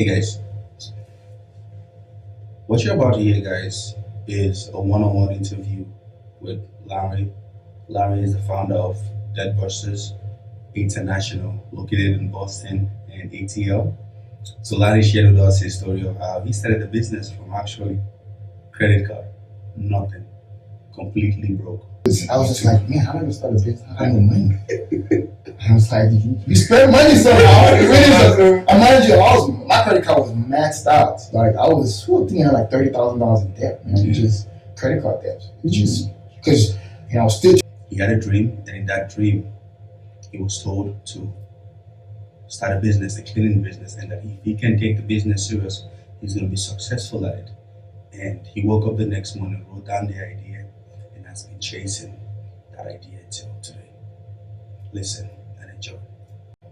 Hey guys, what you're about to hear, guys, is a one-on-one interview with Lanre. Lanre is the founder of Deadbusters International, located in Boston and ATL. So Lanre shared with us his story of how he started the business from actually credit card, nothing, completely broke. I was just like, man, how do I start a business? I have no money. I was like, you spend money somehow. It really is. I mind you, my credit card was maxed out. Like I was, I think I had like $30,000 in debt, man. Yeah. Just credit card debt. Just because I was still. He had a dream, and in that dream, he was told to start a business, a cleaning business, and that if he can take the business serious, he's going to be successful at it. And he woke up the next morning, wrote down the idea, and has been chasing that idea till today. Listen and enjoy.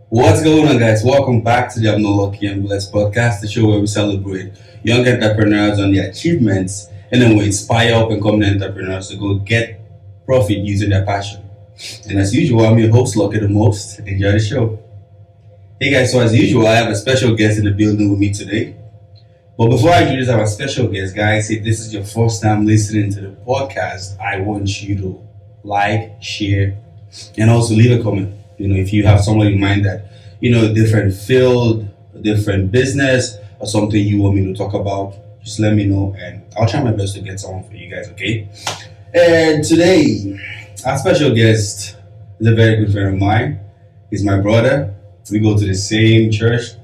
What's going on, guys? Welcome back to the I'm Not Lucky and Blessed podcast, the show where we celebrate young entrepreneurs on their achievements, and then we inspire up and coming entrepreneurs to go get profit using their passion. And as usual, I'm your host, Lucky the Most. Enjoy the show. Hey guys, so as usual, I have a special guest in the building with me today. But before I introduce our special guest, guys, if this is your first time listening to the podcast, I want you to like, share, and also leave a comment. If you have someone in mind that, different field, different business, or something you want me to talk about, just let me know, and I'll try my best to get someone for you guys, okay? And today, our special guest is a very good friend of mine. He's my brother. We go to the same church.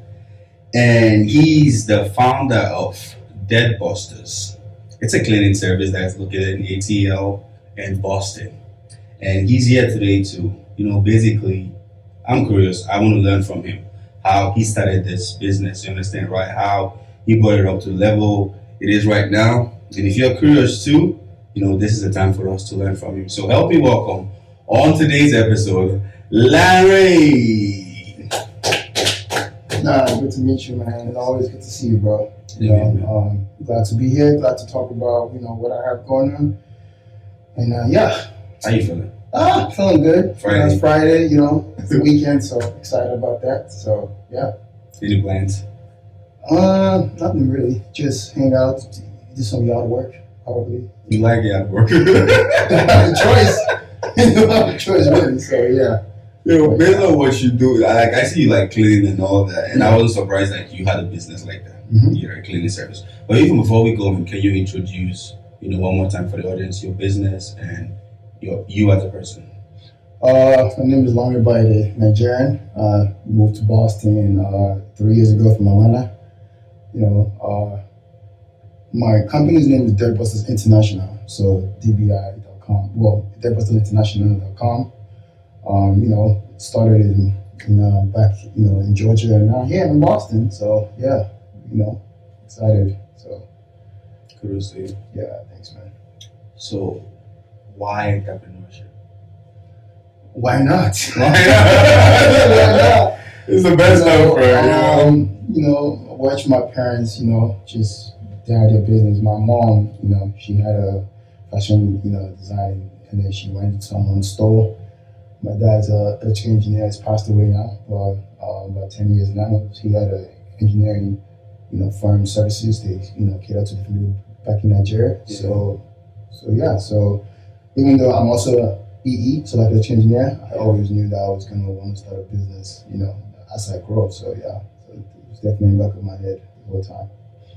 And he's the founder of Deadbusters. It's a cleaning service that's located in ATL and Boston. And he's here today to, basically, I'm curious. I want to learn from him how he started this business. You understand, right? How he brought it up to the level it is right now. And if you're curious too, this is the time for us to learn from him. So help me welcome on today's episode, Lanre. Good to meet you, man. It's always good to see you, bro. Glad to be here. Glad to talk about, what I have going on. And yeah. How you feeling? Feeling good. Friday. It's Friday, it's the weekend, so excited about that. So yeah. Any plans? Nothing really. Just hang out, do some yard work, probably. You like yard work? I have a choice. I have a choice, really. So yeah. Based on what you do, I see you like cleaning and all that, and I wasn't surprised that you had a business like that. You're a cleaning service. But even before we go, can you introduce, one more time for the audience, your business and you as a person? My name is Lanre by the Nigerian. Moved to Boston 3 years ago from Atlanta. My company's name is Deadbusters International, so DBI.com. Well, DeadbustersInternational.com. Started in back, in Georgia, and now here in Boston. So yeah, excited. So Good to see you. yeah, thanks, man. So, why entrepreneurship? Why not? Why not? Why not? It's the best time for it. I watched my parents, just they had their business. My mom, she had a fashion, design, and then she went to someone's store. My dad's an electrical engineer. He's passed away now, but about 10 years now. He had an engineering, firm services. They, cater to different people back in Nigeria. Yeah. So even though I'm also an EE, so like an electrical engineer, I always knew that I was going to want to start a business, as I grow. So yeah, so it was definitely in the back of my head the whole time.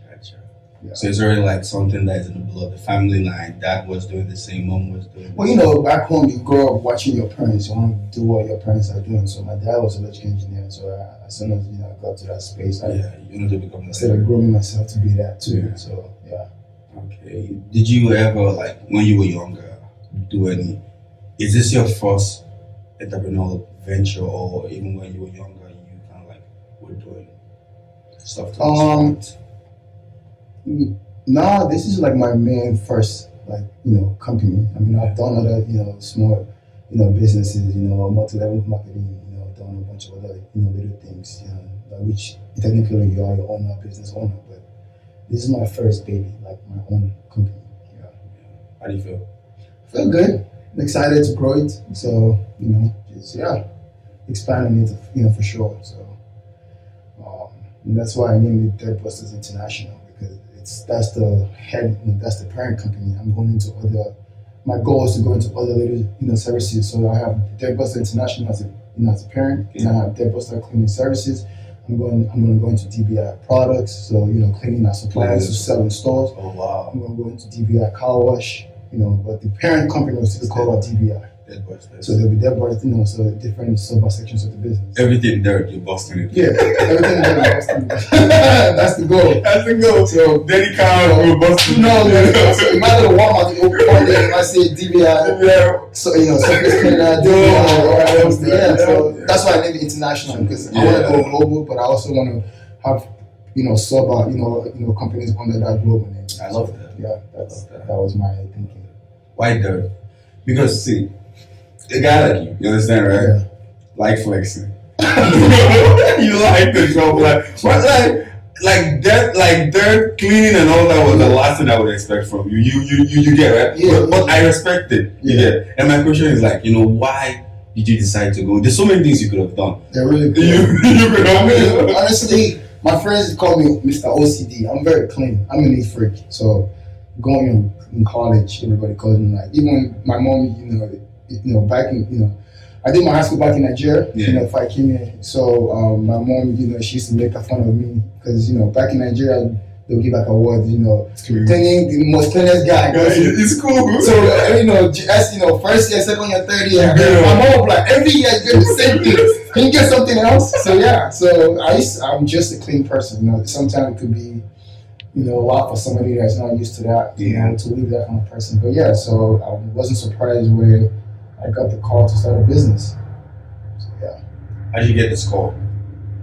Gotcha. Yeah. So it's already like something that is in the blood, the family line. Dad was doing the same, mom was doing the Well, back home, you grow up watching your parents. You want to do what your parents are doing. So my dad was an electrical engineer. So as soon as, I got to that space, you wanted to become started growing myself to be that too. Yeah. So, yeah. Okay. Did you ever, when you were younger, is this your first entrepreneurial venture, or even when you were younger, you kind of were doing stuff to start? No, this is my main first company. I mean, I've done other small businesses, multi-level marketing, I've done a bunch of other little things, which technically you are your own business owner, but this is my first baby, my own company. Yeah. How do you feel? I feel good. I'm excited to grow it. So expanding it, for sure. So And that's why I named it Dead Busters International, because that's the head, that's the parent company. I'm going into other. My goal is to go into other little, services. So I have Dead Buster International as a parent, and I have Dead Buster Cleaning Services. I'm going to go into DBI products, so cleaning our supplies to sell in stores. Oh wow! I'm going to go into DBI car wash, but the parent company was still called DBI. Dead Busters. So there'll be Dead Busters, so different subsections of the business. Everything dirt, you're busting it. Yeah, everything dirt, you're busting it. That's the goal. That's the goal. So Daddy car, we're busting. no, so you might go to Walmart, you open one day, you might say DBI, so surface cleaner, DBI, yeah. So that's why I named it international, because I want to go global, but I also want to have companies under that global name. I love that. Yeah, that was my thinking. Why dirt? Because see, a guy like you understand, right? Yeah. Like flexing. You like the job, like dirt cleaning and all that was the last thing I would expect from you. You get right? Yeah. But I respect it. You get. And my question is why did you decide to go? There's so many things you could have done. They're really cool. You could have. Honestly, my friends call me Mr. OCD. I'm very clean. I'm a neat freak. So going in college, everybody calls me even my mom, back in, I did my high school back in Nigeria, if I came here. So my mom, she used to make fun of me because, back in Nigeria, they'll give awards, cleaning, the most cleanest guy. It's cool. So, first year, second year, third year, my mom was like, every year you get the same thing. Can you get something else? So I'm just a clean person. Sometimes it could be, a lot for somebody that's not used to that, to leave that kind of person. But so I wasn't surprised when I got the call to start a business. So How did you get this call?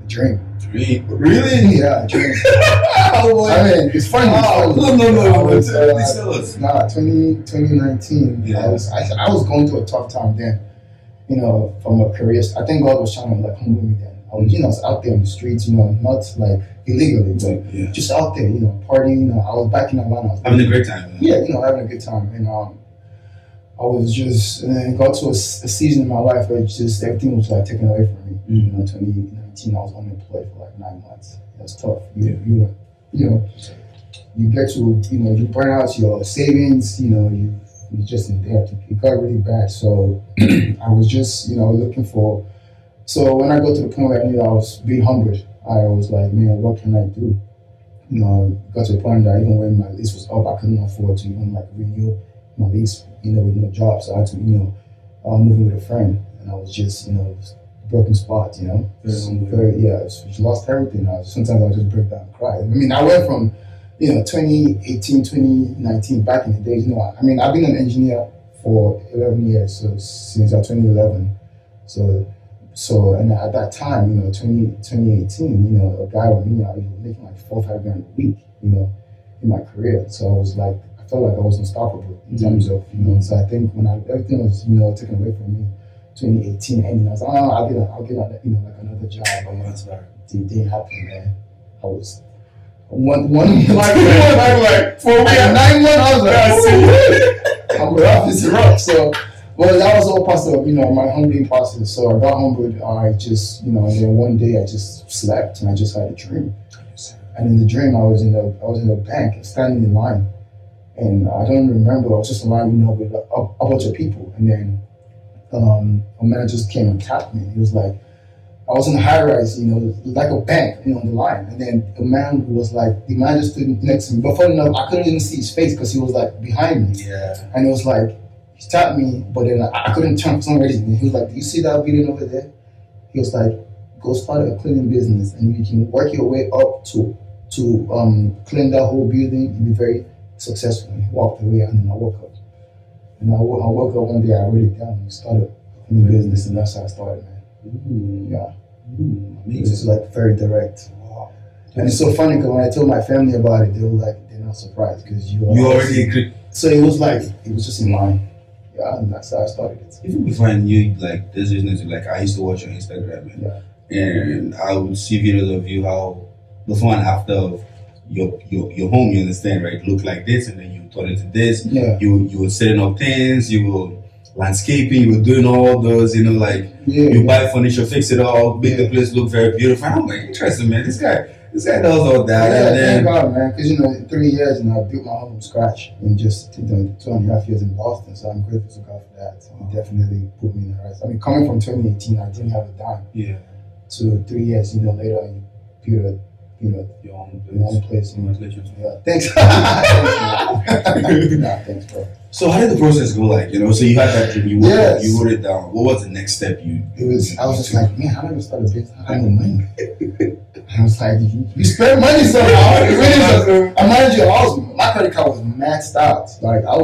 Dream. Really? Yeah, dream. It's funny. No. Tell us. 2019. I was going through a tough time then. From a career. I think God was trying to humble me then. I was out there on the streets, not like illegally, but just out there, partying. I was back in Atlanta. Having a great time. Yeah, having a good time. And I was just, and then it got to a season in my life where just everything was taken away from me. 2019, I was unemployed for 9 months. That's tough. You get to, you burn out your savings. You just in debt. It got really bad. So I was just, looking for. So when I got to the point where I knew I was being humbled, I was like, man, what can I do? Got to a point that even when my lease was up, I couldn't afford to even renew my lease, with no job. So I had to, move in with a friend, and I was just, broken spot, just lost everything. Sometimes I just break down and cry. I went from, 2018, 2019, back in the days, I've been an engineer for 11 years, so since 2011. So and at that time, 2018, a guy with me, I was making $4,000 or $5,000 a week, in my career. So I felt like I was unstoppable in terms of, so I think when everything was, taken away from me, 2018 ending, I was like, I'll get another job. But it didn't happen, man. I was one 4 weeks, 9 months, I was like, I'm rough, it's rough. So, well, that was all part of, my humbling process. So I got humbled. I just, and then one day I just slept and I just had a dream. And in the dream, I was in a bank, standing in line, and I don't remember. I was just in line, with a bunch of people, and then a man just came and tapped me. He was like, I was in a high rise, like a bank, on the line, and then the man just stood next to me. But funny enough, I couldn't even see his face because he was behind me. Yeah. And it was he tapped me, but then I couldn't turn for some reason. He was like, "Do you see that building over there?" He was like, "Go start a cleaning business, and you can work your way up to clean that whole building. You'll be very successful." And he walked away, and then I woke up. And I woke up one day, I wrote it down, and started a cleaning business, and that's how I started, man. Yeah. It was very direct. Wow. And it's so funny because when I told my family about it, they were they're not surprised because you already agreed. So it was just in line. Yeah, and that's how I started it. Even before I knew this business, I used to watch your Instagram, man. Yeah. And I would see videos of you how before and after of your home, you understand, right? Look like this, and then you turn into this. Yeah. You were setting up things, you were landscaping, you were doing all those, you buy furniture, fix it all, make the place look very beautiful. I'm like, interesting, man. This guy This guy knows all that. Yeah, And thank then, God, man. Because in 3 years, I built my home from scratch in just 2.5 years in Boston. So I'm grateful to God for that. So he definitely put me in the right. I mean, coming from 2018, I didn't have a dime. yeah, To 3 years, later, you build a, your own place. Congratulations. Yeah, thanks. Thanks, nah, thanks, bro. So how did the process go? Like, so you had that dream, you Yes. you wrote it down. What was the next step I was just like, man, how do I start a business? I have no money. I was like, you spend money somehow. It really is. I managed your house. My credit card was maxed out. Like I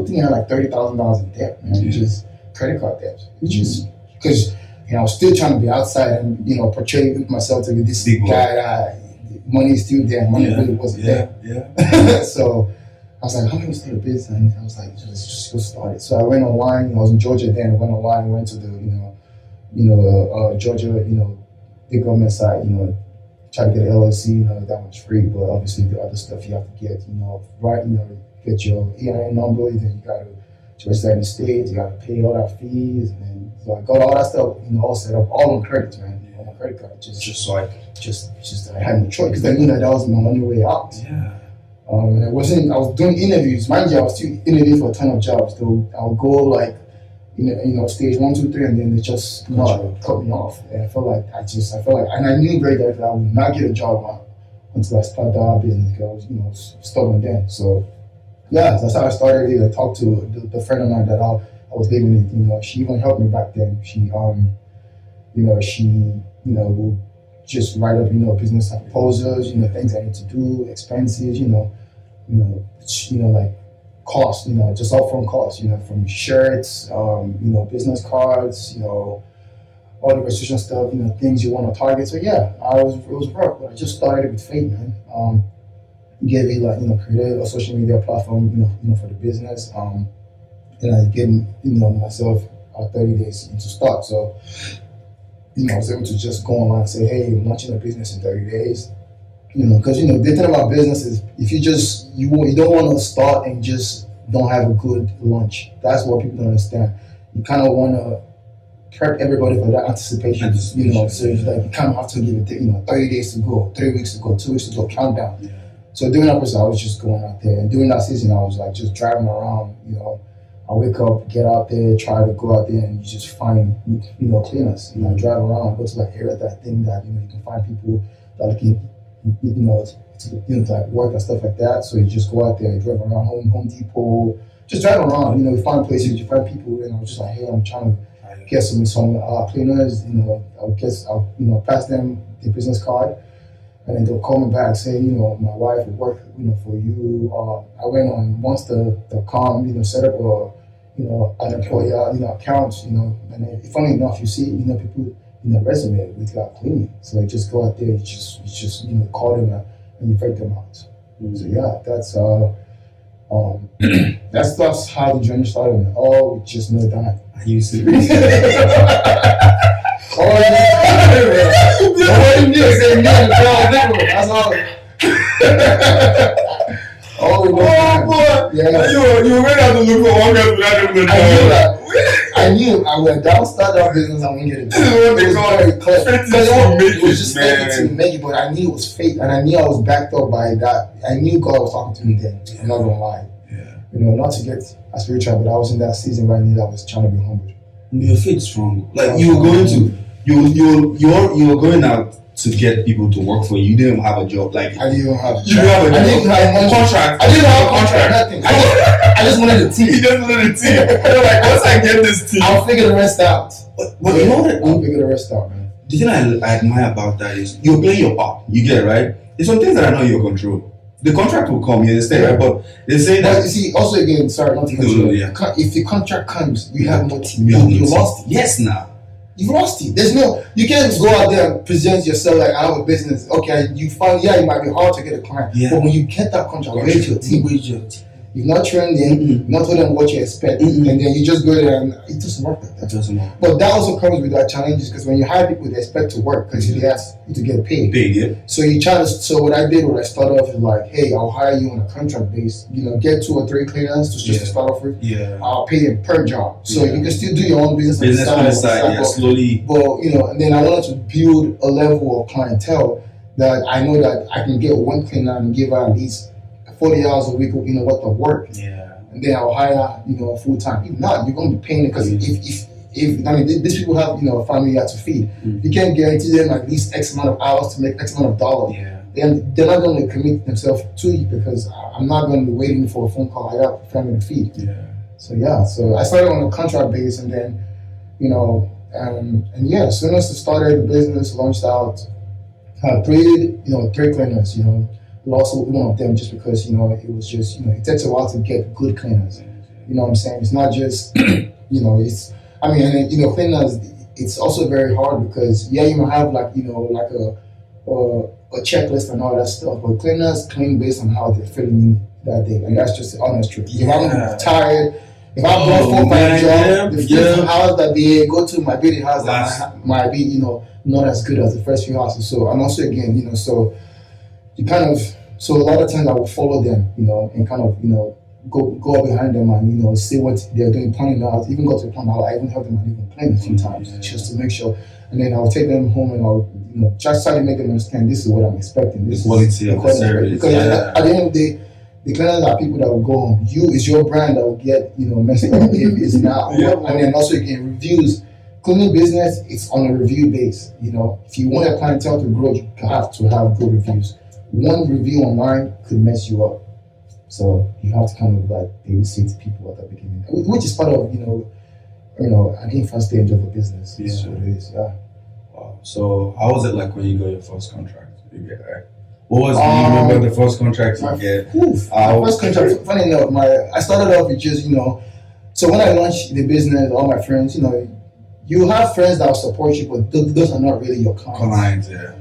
think I had like $30,000 in debt, man. Just credit card debt. Just because I was still trying to be outside and portray myself to be this Big boy. guy that money is still there. Money really wasn't there. Yeah. So I was like, how am I gonna start a business? And I was like, just go start it. So I went online. I was in Georgia then. I went online. Went to the Georgia the government side. Try to get an LLC. That was free, but obviously the other stuff you have to get. Get your EIN number. Then you got to register in the state. You got to pay all that fees, and then so I got all that stuff. All set up, all on credit, man. On my credit card. Just so I had no choice because I knew that was my only way out. Yeah. And I was doing interviews. Mind you, I was still interviewing for a ton of jobs. So I would go like, stage 1, 2, 3, and then they just cut me off. And I felt like, and I knew very that I would not get a job until I started our business because I was, stubborn then. So, yeah, that's how I started it. I talked to the friend of mine that I was living with. She even helped me back then. She would just write up, business proposals, things I need to do, expenses, like costs, just upfront costs, from shirts, business cards, all the registration stuff, things you want to target. So yeah, it was work, but I just started it with faith, man. Gave it created a social media platform, for the business. And I gave myself 30 days to start. So I was able to just go online and say, hey, I'm launching a business in 30 days. Because, the thing about business is if you don't want to start and just don't have a good launch. That's what people don't understand. You kind of want to prep everybody for that anticipation. So it's like you kind of have to give it, 30 days to go, 3 weeks to go, 2 weeks to go, countdown. Yeah. So during that process, I was just going out there. And during that season, I was like just driving around, I wake up, get out there, try to go out there and you just find, cleaners. Drive around, go to like areas that I think that, you can find people that are looking, to like work and stuff like that. So you just go out there, drive around Home Depot, just drive around, you find places, you find people, and I was just like, hey, I'm trying to get some cleaners, I'll pass them the business card. And then they'll call me back, say, my wife will work, for you. I went on monster.com, set up unemployed, accounts, and then, funny enough, you see, people resume with cleaning. So you just go out there, you just call them and you break them out. Mm-hmm. So yeah, that's how the journey started. All with just no dime. Are you serious? That's all. Oh boy! Yeah. You really have to look for one girl without even knowing. I knew I would down start that business and wouldn't get it. It was very clear. It was just fake to make it, but I knew it was fake, and I knew I was backed up by that. I knew God was talking to me then. I'm not gonna lie. Yeah. Not to get spiritual, but I was in that season where I knew I was trying to be humble. Your faith strong. Like you were going to, you were going out to get people to work for you. You didn't have a job. Like I didn't have a job. You didn't have a job. I didn't have a contract. I didn't have a contract. Nothing. I just wanted a team. You just wanted a team. You're like, once I get this team, I'll figure the rest out. But you know what? I'll figure the rest out, man. The thing I admire about that is you're playing your part. You get it, right? There's some things that are not in your control. The contract will come, you understand, right? But they say that. But you see, also again, sorry, not to cut you. If the contract comes, you have no team. You lost it. Yes, now. You've lost it. You can't just go out there and present yourself like I have a business. Okay, you find it might be hard to get a client. Yeah. But when you get that contract, where's your team? You've not trained them, you've not told them what you expect, and then you just go there and it doesn't work like that. It doesn't work. But that also comes with that challenges because when you hire people, they expect to work because they ask you to get paid. Yeah. So you try to. So what I did when I started off is like, hey, I'll hire you on a contract base. Get 2 or 3 cleaners to start off with. Yeah. I'll pay them per job, so you can still do your own business on the side. Yeah, slowly. But and then I wanted to build a level of clientele that I know that I can get one cleaner and give her at least 40 hours a week, worth of work. Yeah. And then I'll hire, full time. If not, you're going to be paying it because if I mean, these people have, a family you have to feed. You can't guarantee them at least X amount of hours to make X amount of dollars. Yeah. Then they're not going to commit themselves to you because I'm not going to be waiting for a phone call. I got family to feed. Yeah. So I started on a contract base, and then, and yeah, as soon as I started the business, launched out, three cleaners, lost one of them just because, it was just, it takes a while to get good cleaners. You know what I'm saying? It's not just, it's, I mean, and then, cleaners, it's also very hard because, yeah, you might have like a checklist and all that stuff, but cleaners clean based on how they're feeling that day. And that's just the honest truth. If I'm tired, if I'm going for my job, the first house that they go to my beauty house that might be, not as good as the first few houses. So, and also again, so you kind of, so a lot of times I will follow them, and kind of, go behind them and, see what they're doing, planning out, even go to the plan. I even help them and even plan a few times just to make sure. And then I'll take them home and I'll, just try to make them understand this is what I'm expecting. This the quality of the service. Because at the end of the day, the cleaners are people that will go home. It's your brand that will get, messed up if it's not. And then also again, reviews. Cleaning business, it's on a review base. If you want a clientele to grow, you have to have good reviews. One review online could mess you up. So you have to kind of like babysit people at the beginning, which is part of, an infant stage of a business. Yeah. That's what it is, yeah. Wow. So how was it like when you got your first contract? You get that? What was, do you remember the first contract you get? My first contract, funny enough, I started off with just, so when I launched the business, all my friends, you have friends that will support you, but those are not really your clients. Clients, yeah.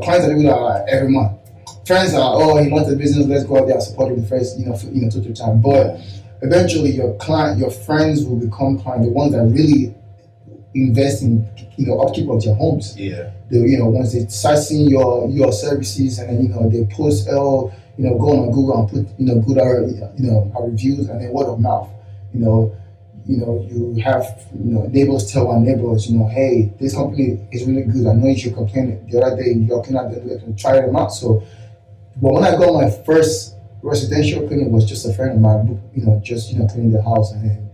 Clients are people that are every month. Friends are, he wants a business, let's go out there and support him the first, 2-3 times. But eventually your friends will become clients, the ones that really invest in, upkeep of your homes. Yeah. They, once they start seeing your services and then, they post, go on Google and put, good, reviews and then word of mouth, you have, neighbors tell our neighbors, hey, this company is really good. I know you should complain. The other day, you're to try them out. So, but when I got my first residential clinic, was just a friend of mine, just cleaning the house, and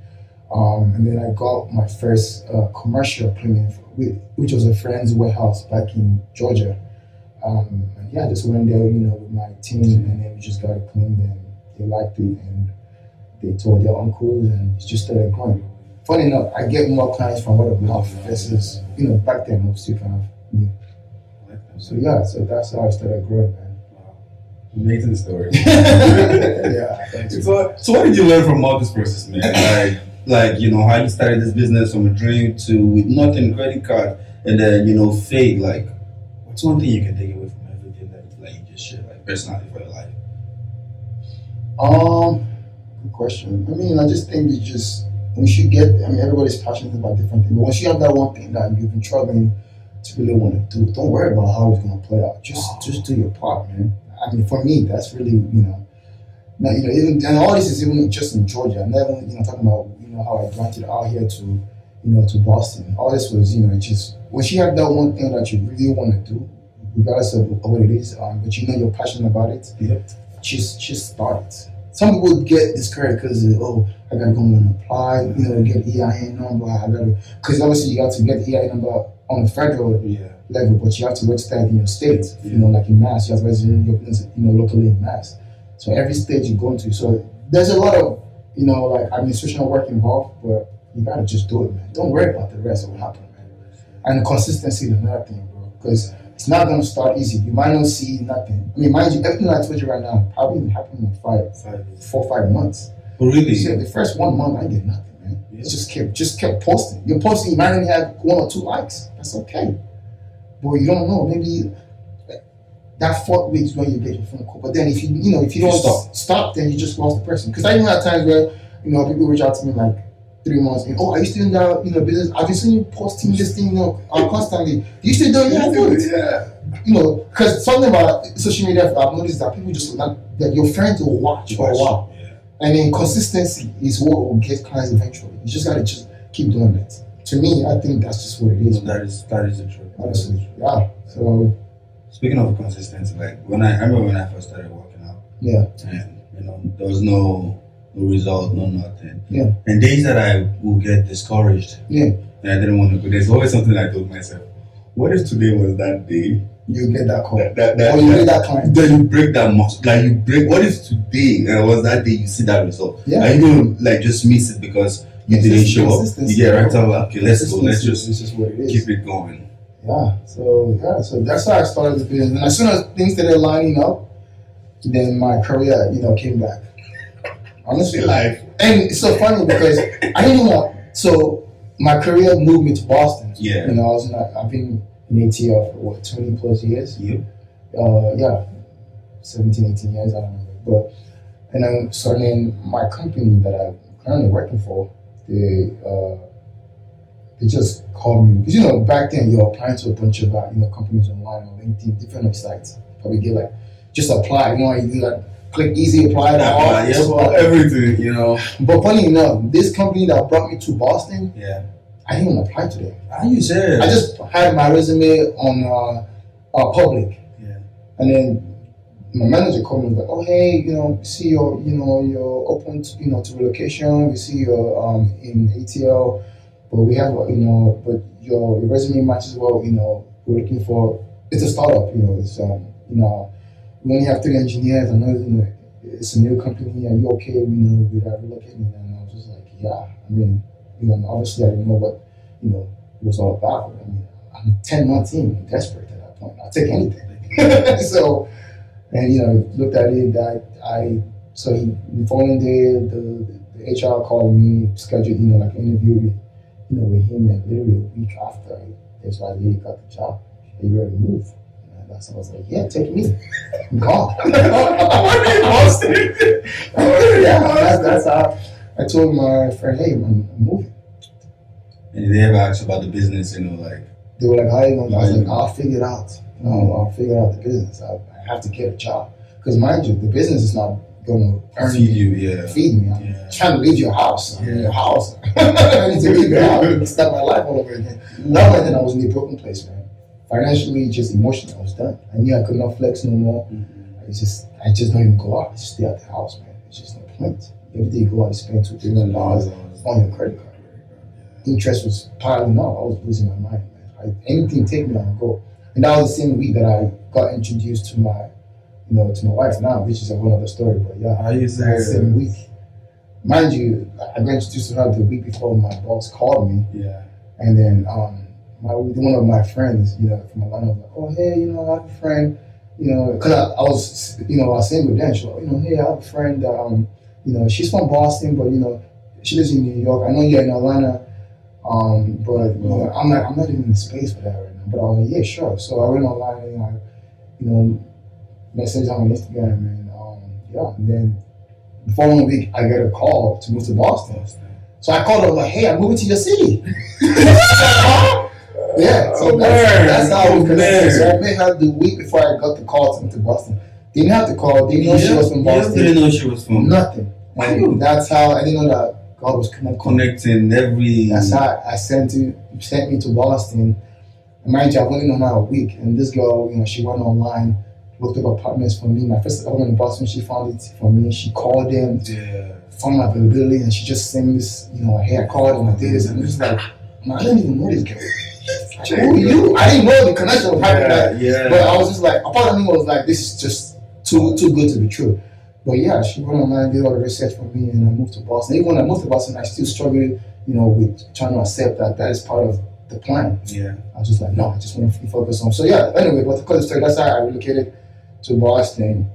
then I got my first commercial clinic, which was a friend's warehouse back in Georgia. And yeah, I just went there, with my team, and then we just got it cleaned, and they liked it, and they told their uncles, and it just started growing. Funny enough, I get more clients from word of mouth versus, back then I was still kind of new. So yeah, so that's how I started growing, man. Wow. Amazing story. Yeah. So what did you learn from all this process, man? Like how you started this business from a dream to with nothing, credit card, and then fade. Like, what's one thing you can take away from everything that you just shared, like personally for your life? Good question. I mean, I just think it's just once you get, everybody's passionate about different things, but once you have that one thing that you've been struggling to really want to do, don't worry about how it's going to play out. Just do your part, man. I mean, for me, that's really, now, even, and all this is even just in Georgia. I'm never, talking about, how I granted out here to, to Boston. All this was, just, once you have that one thing that you really want to do, regardless of what it is, but you're passionate about it, just start it. Some people get discouraged because, I gotta go and apply, get EIN number, because obviously you have to get the EIN number on a federal level, but you have to register it in your state, like in Mass, you have to register your business, locally in Mass. So every state you go into, so there's a lot of, like administrative work involved, but you gotta just do it, man. Don't worry about the rest of what happened, man. And consistency is another thing, bro, because it's not gonna start easy. You might not see nothing. I mean, mind you, everything I told you right now probably happened in 4 or 5 months. Oh, really? So the first 1 month, I did nothing, man. Yeah. It just kept posting. You're posting, you might only have 1 or 2 likes. That's okay. But you don't know. Maybe that 4th week is when you get your phone call. But then if you don't stop, then you just lost the person. Because I even had times where people reach out to me like 3 months and, are you still in that business? I've been seeing you posting this thing constantly. Do you still do it? Yeah, I do it. Yeah. Because something about social media I've noticed that people just that your friends will watch for a while. And then consistency is what will get clients eventually. You just gotta keep doing it. To me, I think that's just what it is. That is the truth. Honestly, yeah. So Speaking of consistency, like I remember when I first started working out, Yeah. and there was no result, no nothing. Yeah. And days that I will get discouraged, Yeah. and I didn't want to go. There's always something I told myself: what if today was that day? You get that call. Or you get that client. Then you break that muscle. Like you break. What if today was that day you see that result? Yeah. And you don't like just miss it because you didn't show up. You get right out. Okay, let's go. Let's just keep it going. Yeah. So that's how I started the business. And as soon as things started lining up, then my career, came back. Honestly, Life. And it's so funny because I didn't want. So my career moved me to Boston. Yeah. I've been in ATL for 20 plus years. Yep. 17, 18 years, I don't know. But and I'm starting my company that I'm currently working for. They just called me because back then you're applying to a bunch of companies online on LinkedIn, different sites. Probably get like just apply. You do like click easy apply. Everything. But funny enough, this company that brought me to Boston, Yeah. I didn't even apply to them. Are you serious? I just had my resume on public, Yeah. and then my manager called me and was like, "Oh hey, we see you're open to relocation. We see you're in ATL, but we have but your resume matches well. We're looking for it's a startup. It's we only have 3 engineers. I know it's a new company. Are you okay? With relocating?" And I was just like, "Yeah. I mean, obviously I didn't know what it was all about. I mean, I'm 10 months in, I'm desperate at that point. I'll take anything." So, and looked at it. So the following day, the HR called me, scheduled like an interview with him, and literally a week after, that's why he got the job. Are you ready to move? And I was like, "Yeah, take me. I'm gone." Yeah, that's how I told my friend, "Hey, I'm moving." And they ever asked about the business, like they were like, "How you gonna?" I was like, "I'll figure it out. I'll figure out the business. I have to get a job because, mind you, the business is not gonna feed you. Feed me. I'm trying to leave your house. I'm in your house. I need to leave your house. I need to start my life all over again." Now and then I was in a broken place, man. Financially, just emotionally, I was done. I knew I could not flex no more. I just don't even go out. I just stay at the house, man. It's just no point. Every day you go out, you spend $2-3 million on your credit card. Interest was piling up. I was losing my mind, man. Anything take me, I'll go. And that was the same week that I got introduced to my, to my wife now, which is a whole other story. But yeah, are you serious? That same week. Mind you, I got introduced to her the week before my boss called me. Yeah. And then one of my friends, from Atlanta, was like, "Oh hey, I have a friend, because I was, I was single then. She was like, "Hey, I have a friend that, she's from Boston, but she lives in New York. I know you're in Atlanta." But I'm not even in the space for that right now. But I was like, "Yeah, sure." So I went online and I messaged her on Instagram and and then the following week I get a call to move to Boston. So I called her like, "Hey, I'm moving to your city." Yeah, so that's how we connected. So I met her the week before I got the call to move to Boston. Didn't have to call. Didn't know she was from Boston. Didn't know she was from nothing. And that's how I didn't know that God was connecting every. That's how I sent me to Boston. And mind you, I've only known her a week. And this girl, she went online, looked up apartments for me. My first apartment in Boston, she found it for me. She called them, found my availability, and she just sent me this, hey, I called and I did this. And it was like, man, I didn't even know this girl. Like, who are you? I didn't know the connection was happening. But I was just like, a part of me was like, this is just too good to be true. But yeah, she went online, did all the research for me, and I moved to Boston. Even when I moved to Boston, I still struggled, with trying to accept that is part of the plan. Yeah. I was just like, no, I just want to focus on. So yeah, anyway, but to cut the story, that's how I relocated to Boston,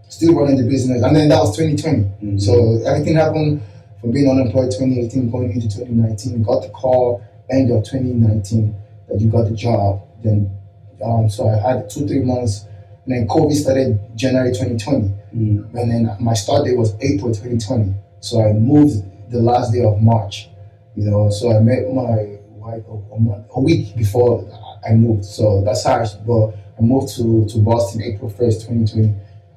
still running the business. And then that was 2020. Mm-hmm. So everything happened from being unemployed 2018, going into 2019, got the call end of 2019 that you got the job. Then, so I had 2-3 months. And then COVID started January 2020. Mm. And then my start date was April 2020. So I moved the last day of March, so I met my wife a week before I moved. So that's how I moved to Boston April 1st, 2020.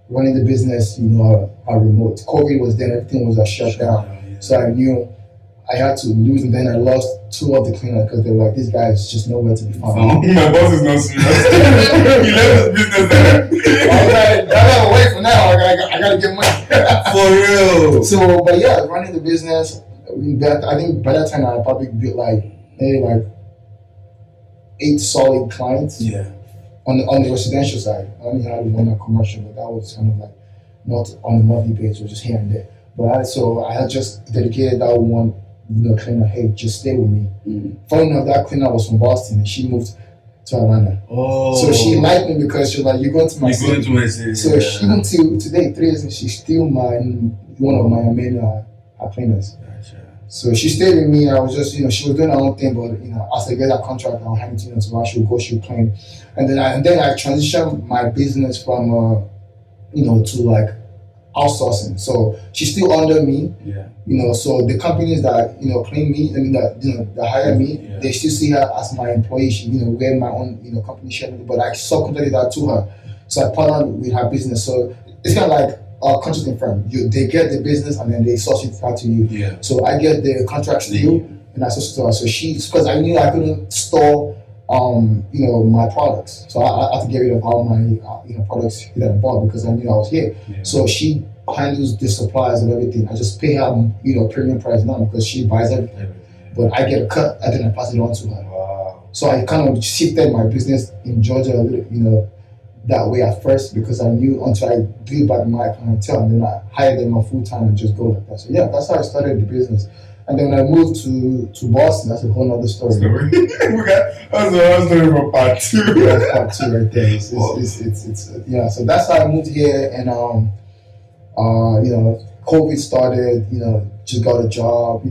Running the business, remote. COVID was then, everything was shut down. Yeah. So I knew I had to lose, and then I lost 2 of the cleaners because they were like, this guy is just nowhere to be found. My boss is not serious. He left his business there. I was like, I gotta wait for now. I gotta get money. For real. So, but yeah, running the business, I think by that time I probably built maybe 8 solid clients. Yeah. On the residential side. I only had 1 on commercial, but that was kind of like not on a monthly basis, or just here and there. But I had just dedicated that one, cleaner, hey, just stay with me. Funny enough, that cleaner was from Boston and she moved to Atlanta. Oh. So she liked me because she was like, you're going to my city. So even till today, 3 years, and she's still one of my main cleaners. Gotcha. So she stayed with me. I was just, she was doing her own thing, but as I get that contract, I'll hand it to her. She would go, she would clean, and then I transitioned my business from, to like outsourcing. So she's still under me. Yeah. So the companies that clean me, that hire me, they still see her as my employee. She wear my own company shirt, but I subcontracted that to her. So I partnered with her business. So it's kind of like a contracting firm. They get the business and then they source it out to you. Yeah. So I get the contracts to you and I source it to her. So because I knew I couldn't store my products. So I had to get rid of all my products that I bought because I knew I was here. Yeah. So she handles the supplies and everything. I just pay her premium price now because she buys everything. But I get a cut and then I pass it on to her. Wow. So I kind of shifted my business in Georgia a little, that way at first because I knew until I built back my clientele and then I hired them on full time and just go like that. So yeah, that's how I started the business. And then when I moved to Boston, that's a whole other story. That's a story for part 2. Yeah, that's part 2 right there. It's so that's how I moved here, and COVID started. Just got a job.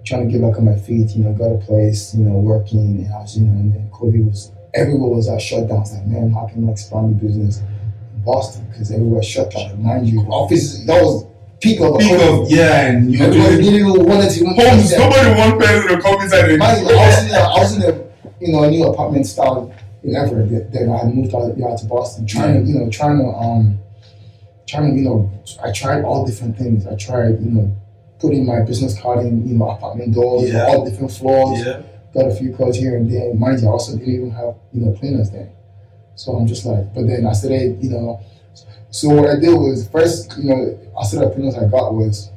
Trying to get back on my feet. Got a place. Working, and I was, and then COVID was everywhere was shut down. I was like, man, how can I expand the business in Boston? Because everywhere shut down. Mind you, offices, that was peak of and you everybody didn't even want to homes. Nobody want person to come inside. I was in a new apartment style in Everett. Then I moved out to Boston, trying to I tried all different things. I tried putting my business card in apartment doors, all different floors. Yeah. Got a few calls here and there. Mind you, I also didn't even have cleaners then. So I'm just like, but then I started So what I did was first, I started the cleaners I got was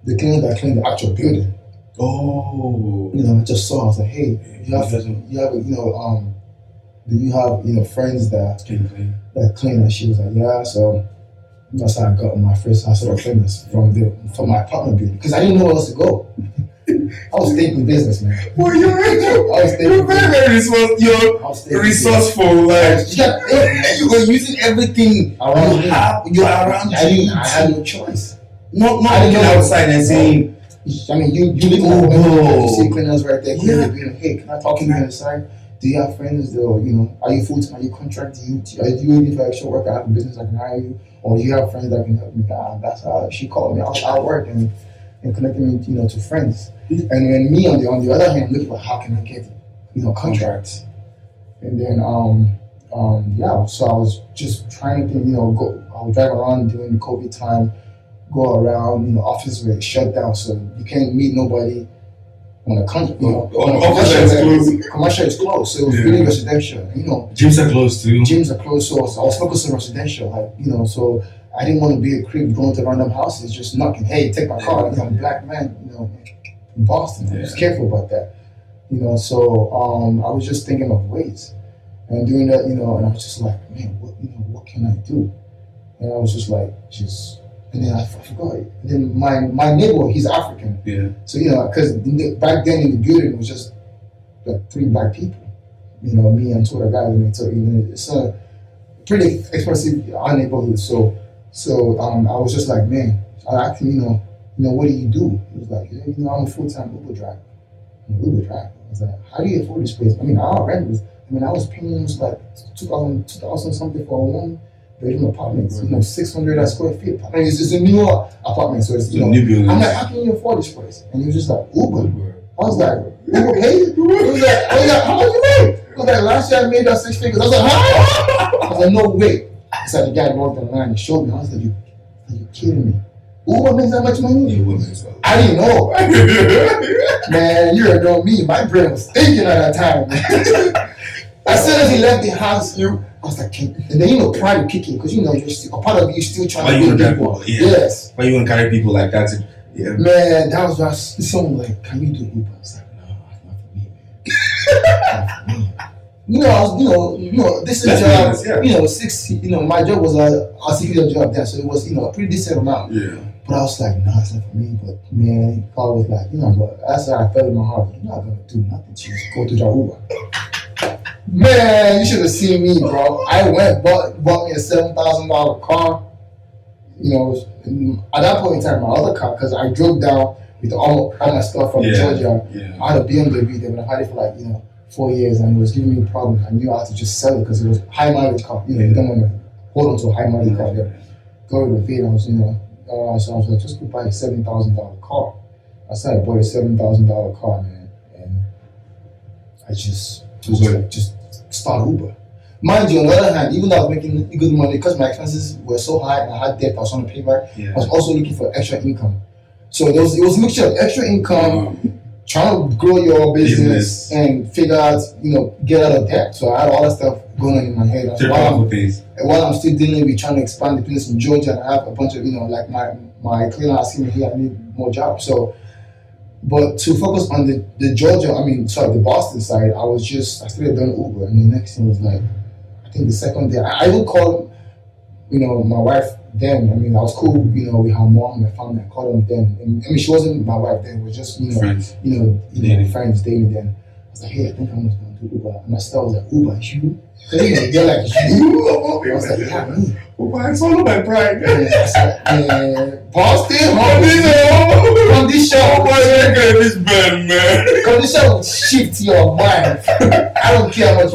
the cleaners that cleaned the actual building. Oh. I just saw. I was like, hey, do you have friends that clean? And she was like, yeah. So that's how I got my first set of cleaners from my apartment building because I didn't know where else to go. I was thinking business, man. Well, you're very resourceful. You were using everything around you. I had no choice. Not looking outside and saying. I mean, you see cleaners right there. Yeah. Hey, can I talk to you inside? Do you have friends? Are you full time? Are you contract? Do you need for extra work? I have a business I can hire you, or do you have friends that can help me? That's how she called me. I'll work and connecting me, to friends. And then me on the other hand, looking for how can I get, contracts. And then so I was just trying to think, I would drive around during the COVID time, go around, offices were shut down, so you can't meet nobody on a country, commercial is closed, so it was really residential, Gyms are closed too. Gyms are closed, so I was focused on residential, so I didn't want to be a creep going to random houses, just knocking, hey, take my car, I'm a black man, in Boston. I was careful about that. So I was just thinking of ways. And doing that, and I was just like, man, what can I do? And I was just like, and then I forgot it. And then my neighbor, he's African. Yeah. So, because back then in the building, it was just like 3 black people. Me and 2 other guys. And so, it's a pretty expensive neighborhood. So I was just like, man, I asked him, what do you do? He was like, yeah, I'm a full-time Uber driver. I was like, how do you afford this place? I mean, our rent was, I was paying like 2,000 something for a 1-bedroom apartment. 600 square feet. I mean, it's a new apartment, so it's, new building. I'm like, how can you afford this place? And he was just like, Uber. I was like, Uber paid? He was like, how much you make? He was like, last year I made that 6 figures. I was like, huh? I was like, no way. So the guy walked online and showed me. I was like, are you kidding me? Uber makes that much money? It would as well. I didn't know. Man, you already know me. My brain was thinking at that time. As soon as he left the house, I was like, and then pride would kick in because you're still a part of you still trying to be people. Yes. Why you want to carry people like that? Yeah. Man, that was just someone like, can you do Uber? I was like, no, not for me, man. Not for me. This is a job. My job was a security job there, so it was a pretty decent amount. Yeah. But I was like, no, it's not for me. But man, I was like, that's how I felt in my heart. You're not gonna do nothing. Just go to your Uber. Man, you should have seen me, bro. I went bought me a $7,000 car. At that point in time, my other car, because I drove down with all my stuff from Georgia. Yeah. I had a BMW there, but I had it for 4 years, and it was giving me problems. I knew I had to just sell it because it was high mileage car. You don't want to hold on to a high mileage car there. Go to the field, so I was like, just go buy a $7,000 car. I said I bought a $7,000 car, man, and I just start Uber. Mind you, on the other hand, even though I was making good money, because my expenses were so high and I had debt I was trying to pay back, I was also looking for extra income. So it was a mixture of extra income, trying to grow your business and figure out, get out of debt. So I had all that stuff going on in my head. While I'm still dealing with trying to expand the business in Georgia, and I have a bunch of, like my cleaner asking me, hey, I need more jobs. So, but to focus on the Boston side, I started doing Uber, and the next thing was like, I think the second day, I would call, my wife then. I was cool, with her mom, my family. I called them then. She wasn't my wife then. It was just, friends. Friends dating then. I was like, hey, I think I'm just going to do Uber. And my sister was like, Uber, you? They're like, you? I was like, yeah, me. Uber, it's all of my pride. I said, Boston, condition. This man. Condition will shift your mind. I don't care how much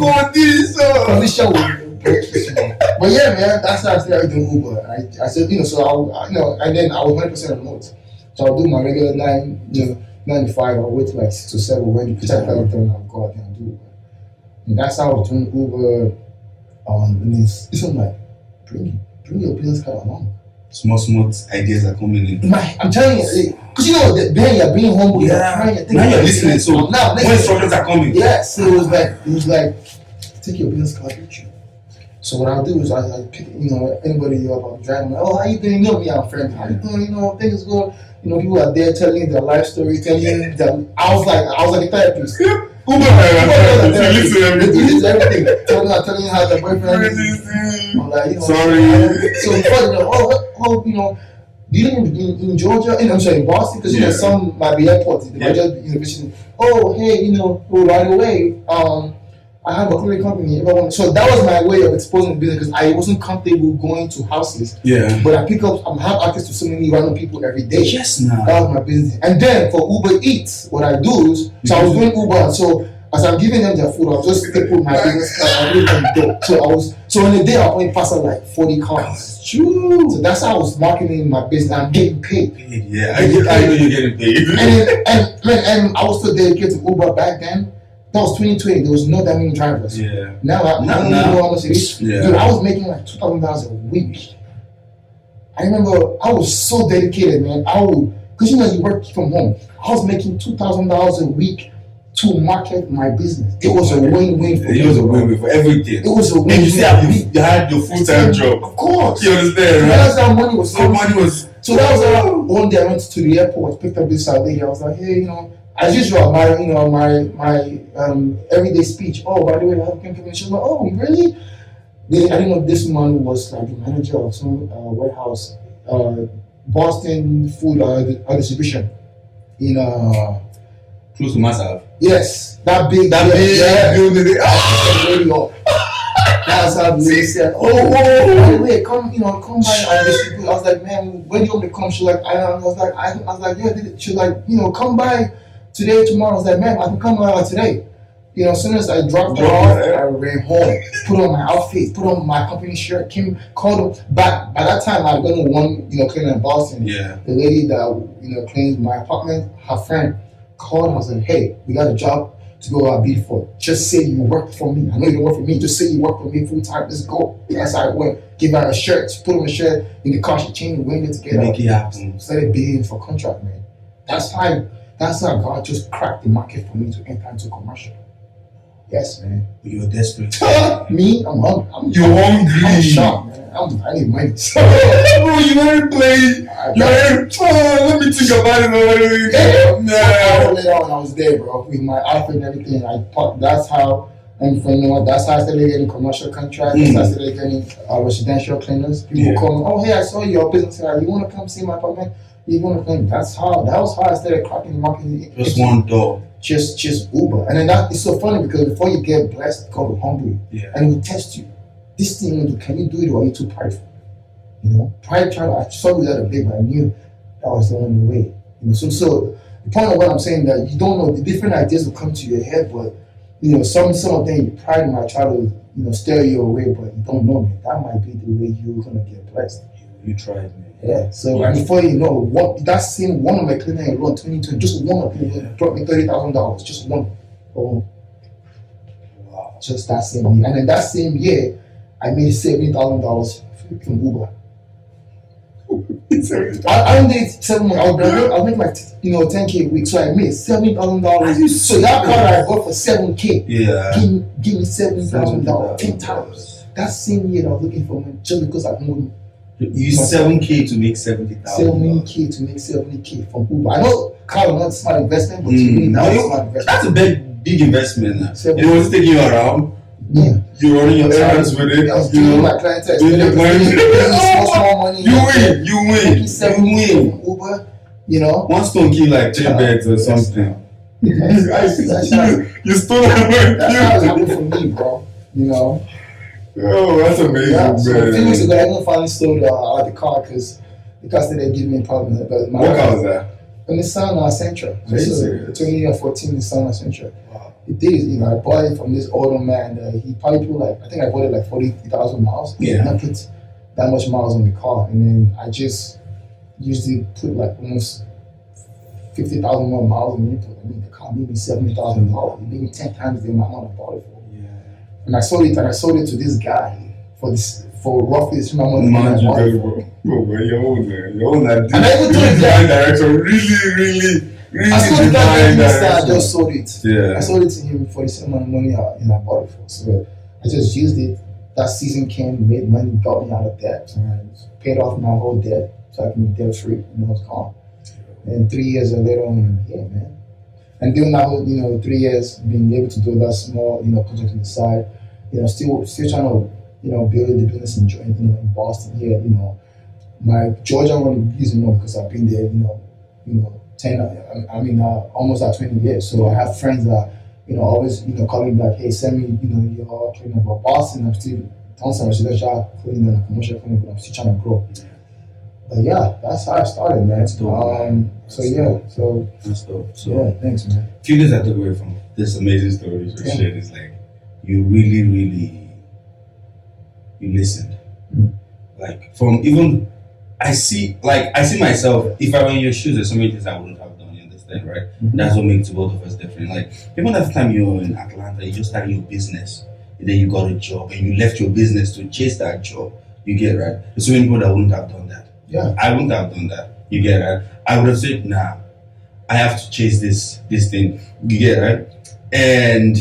condition will break you. But yeah, man, that's how I started doing Uber. I said, and then I was 100% remote. So I'll do my regular 9 to 5. I'll wait till like 6 or 7 when you protect everything. I'll go out there and do Uber. And that's how I was doing Uber. And it's like, bring your business card along. Small ideas are coming in. I'm telling you, because then you're being humble. Now you're listening. So now when instructions are coming. Yes. So it was like, take your business card with you. So what I'll do is I pick, anybody up, I'm driving, how you doing? Me, I'm friend. How you doing? Things good. People are there telling you their life story, telling you that I was like a therapist. You listen to everything. Telling you how their boyfriend is. I'm like, sorry. So before do you live in Georgia? I'm sorry, in Boston, because some might be airports. They might just be right away. I have a cleaning company. So that was my way of exposing the business because I wasn't comfortable going to houses. Yeah. But I have access to so many random people every day. Yes, now. That was my business. And then for Uber Eats, what I do is, so I was doing Uber. So as I'm giving them their food, I was just put my business card and leave them door. So in a day, I only pass out like 40 cars. True. So that's how I was marketing my business. I'm getting paid. Yeah, I know you're getting paid. and I was so dedicated to Uber back then. That was 2020. There was not that many drivers. Yeah. Now I don't know how much it is. Yeah. Dude, I was making like $2,000 a week. I remember I was so dedicated, man. Because you work from home. I was making $2,000 a week to market my business. It was a win-win for me. It was a win-win for everything. It was a win-win. And you see, you had your full-time job. Of course. You understand, right? That's how money was. So that was how one day I went to the airport, picked up this lady. I was like, hey, as usual, my everyday speech. Oh, by the way, I have a She was like, oh, really? I didn't know this woman was like the manager of some warehouse, Boston food distribution in close to Masav. Yes, that big building. That's how they said, oh, by the way, come by and distribute. I was like, man, when do you want me to come? She's like, I was like, yeah. She's like, come by today, tomorrow. I was like, man, I can come today. As soon as I dropped her off, I ran home, put on my outfit, put on my company shirt, called her back. By that time, I had done one, cleaning in Boston. Yeah. The lady that, cleans my apartment, her friend called her and said, hey, we got a job to go out bid for. Just say you work for me. I know you don't work for me. Just say you work for me full time. Let's go. That's how it went. Give her a shirt. Put on a shirt in the car. She changed. We went together. Make it happen. Started bidding for contract, man. That's how God just cracked the market for me to enter into commercial. Yes, man. You were desperate. Me, I'm hungry. You're hungry. I'm shocked, man. I need money. Bro, you ain't playing. Let me think about it already. Nah. Later on, I was there, bro, with my outfit and everything. That's how, and for that's how I started getting commercial contracts. I started getting residential cleaners. People call me, oh, hey, I saw your business. You want to come see my apartment? You want to come? That was how I started cracking the market. Just one door. Just Uber. And then that is so funny because before you get blessed, God will humble you. Yeah. And he will test you. This thing, can you do it or are you too prideful? Pride I struggled with that a bit, but I knew that was the only way. So the point of what I'm saying that you don't know, the different ideas will come to your head, but some of them your pride might try to steer you away, but you don't know, man. That might be the way you're gonna get blessed. You tried, man. Yeah. So and before you know, that same one of my cleaner alone, 2020, just one of them brought me $30,000. Just one. Oh, wow. Just that same year, and then that same year, I made $70,000 from Uber. I don't need 7 months. I was making like $10K a week, so I made $70,000. So that car I bought for $7K. Yeah. Give me $70,000 10 times. That same year I was looking for money just because I moved. You used 7K to make 70,000. 7K to make 70K from Uber. I know car is not a smart investment, but to me now it's a smart investment. That's a big investment now. It was taking you around. Yeah. You're running your errands with it. I was doing my clientele. Doing your Small money. You win. Making 7K from Uber, One stone kill like 3 birds or something. You stole that That's how it happened for me, bro. Oh, that's amazing, Yeah, so a few weeks man. ago, I even finally sold the car because the car started giving me a problem. But What car was that? A Nissan Sentra. Are you serious? 2014 Nissan Sentra. Wow. It did, I bought it from this older man. He probably put I think I bought it like 40,000 miles. Yeah. And I put that much miles on the car. And then I just usually put like almost 50,000 more miles on it. I mean, the car made me $70,000. It made me 10 times the amount I bought it for. And I sold it to this guy for roughly the same amount of money. You're old, man. And I even told the guy, Direction, really I sold the guy that I just sold it. Yeah. I sold it to him for the same amount of money I bought it for. So I just used it. That season came, made money, got me out of debt, and I paid off my whole debt so I can be debt free, and I was gone. And 3 years later, I'm here, man. And during that whole, 3 years, being able to do that small, contract on the side, still trying to, build the business in Boston here, my Georgia I want to use it more because I've been there, 10, almost at 20 years. So I have friends that, always, calling me like, hey, send me, your cleaning about Boston. I'm still doing some residential cleaning and commercial cleaning, but I'm still trying to grow. But yeah, that's how I started, man. That's dope, That's dope. So yeah, thanks, man. a few things I took away from this amazing story you shared is like you really you listened. Like from even I see myself, if I were in your shoes, there's so many things I wouldn't have done, you understand, right? That's what makes both of us different. Like even every time you're in Atlanta, you just started your business, and then you got a job and you left your business to chase that job. You get right? There's so many people that wouldn't have done that. Yeah. I wouldn't have done that. You get right? I would have said, nah, I have to chase this thing. You get right? And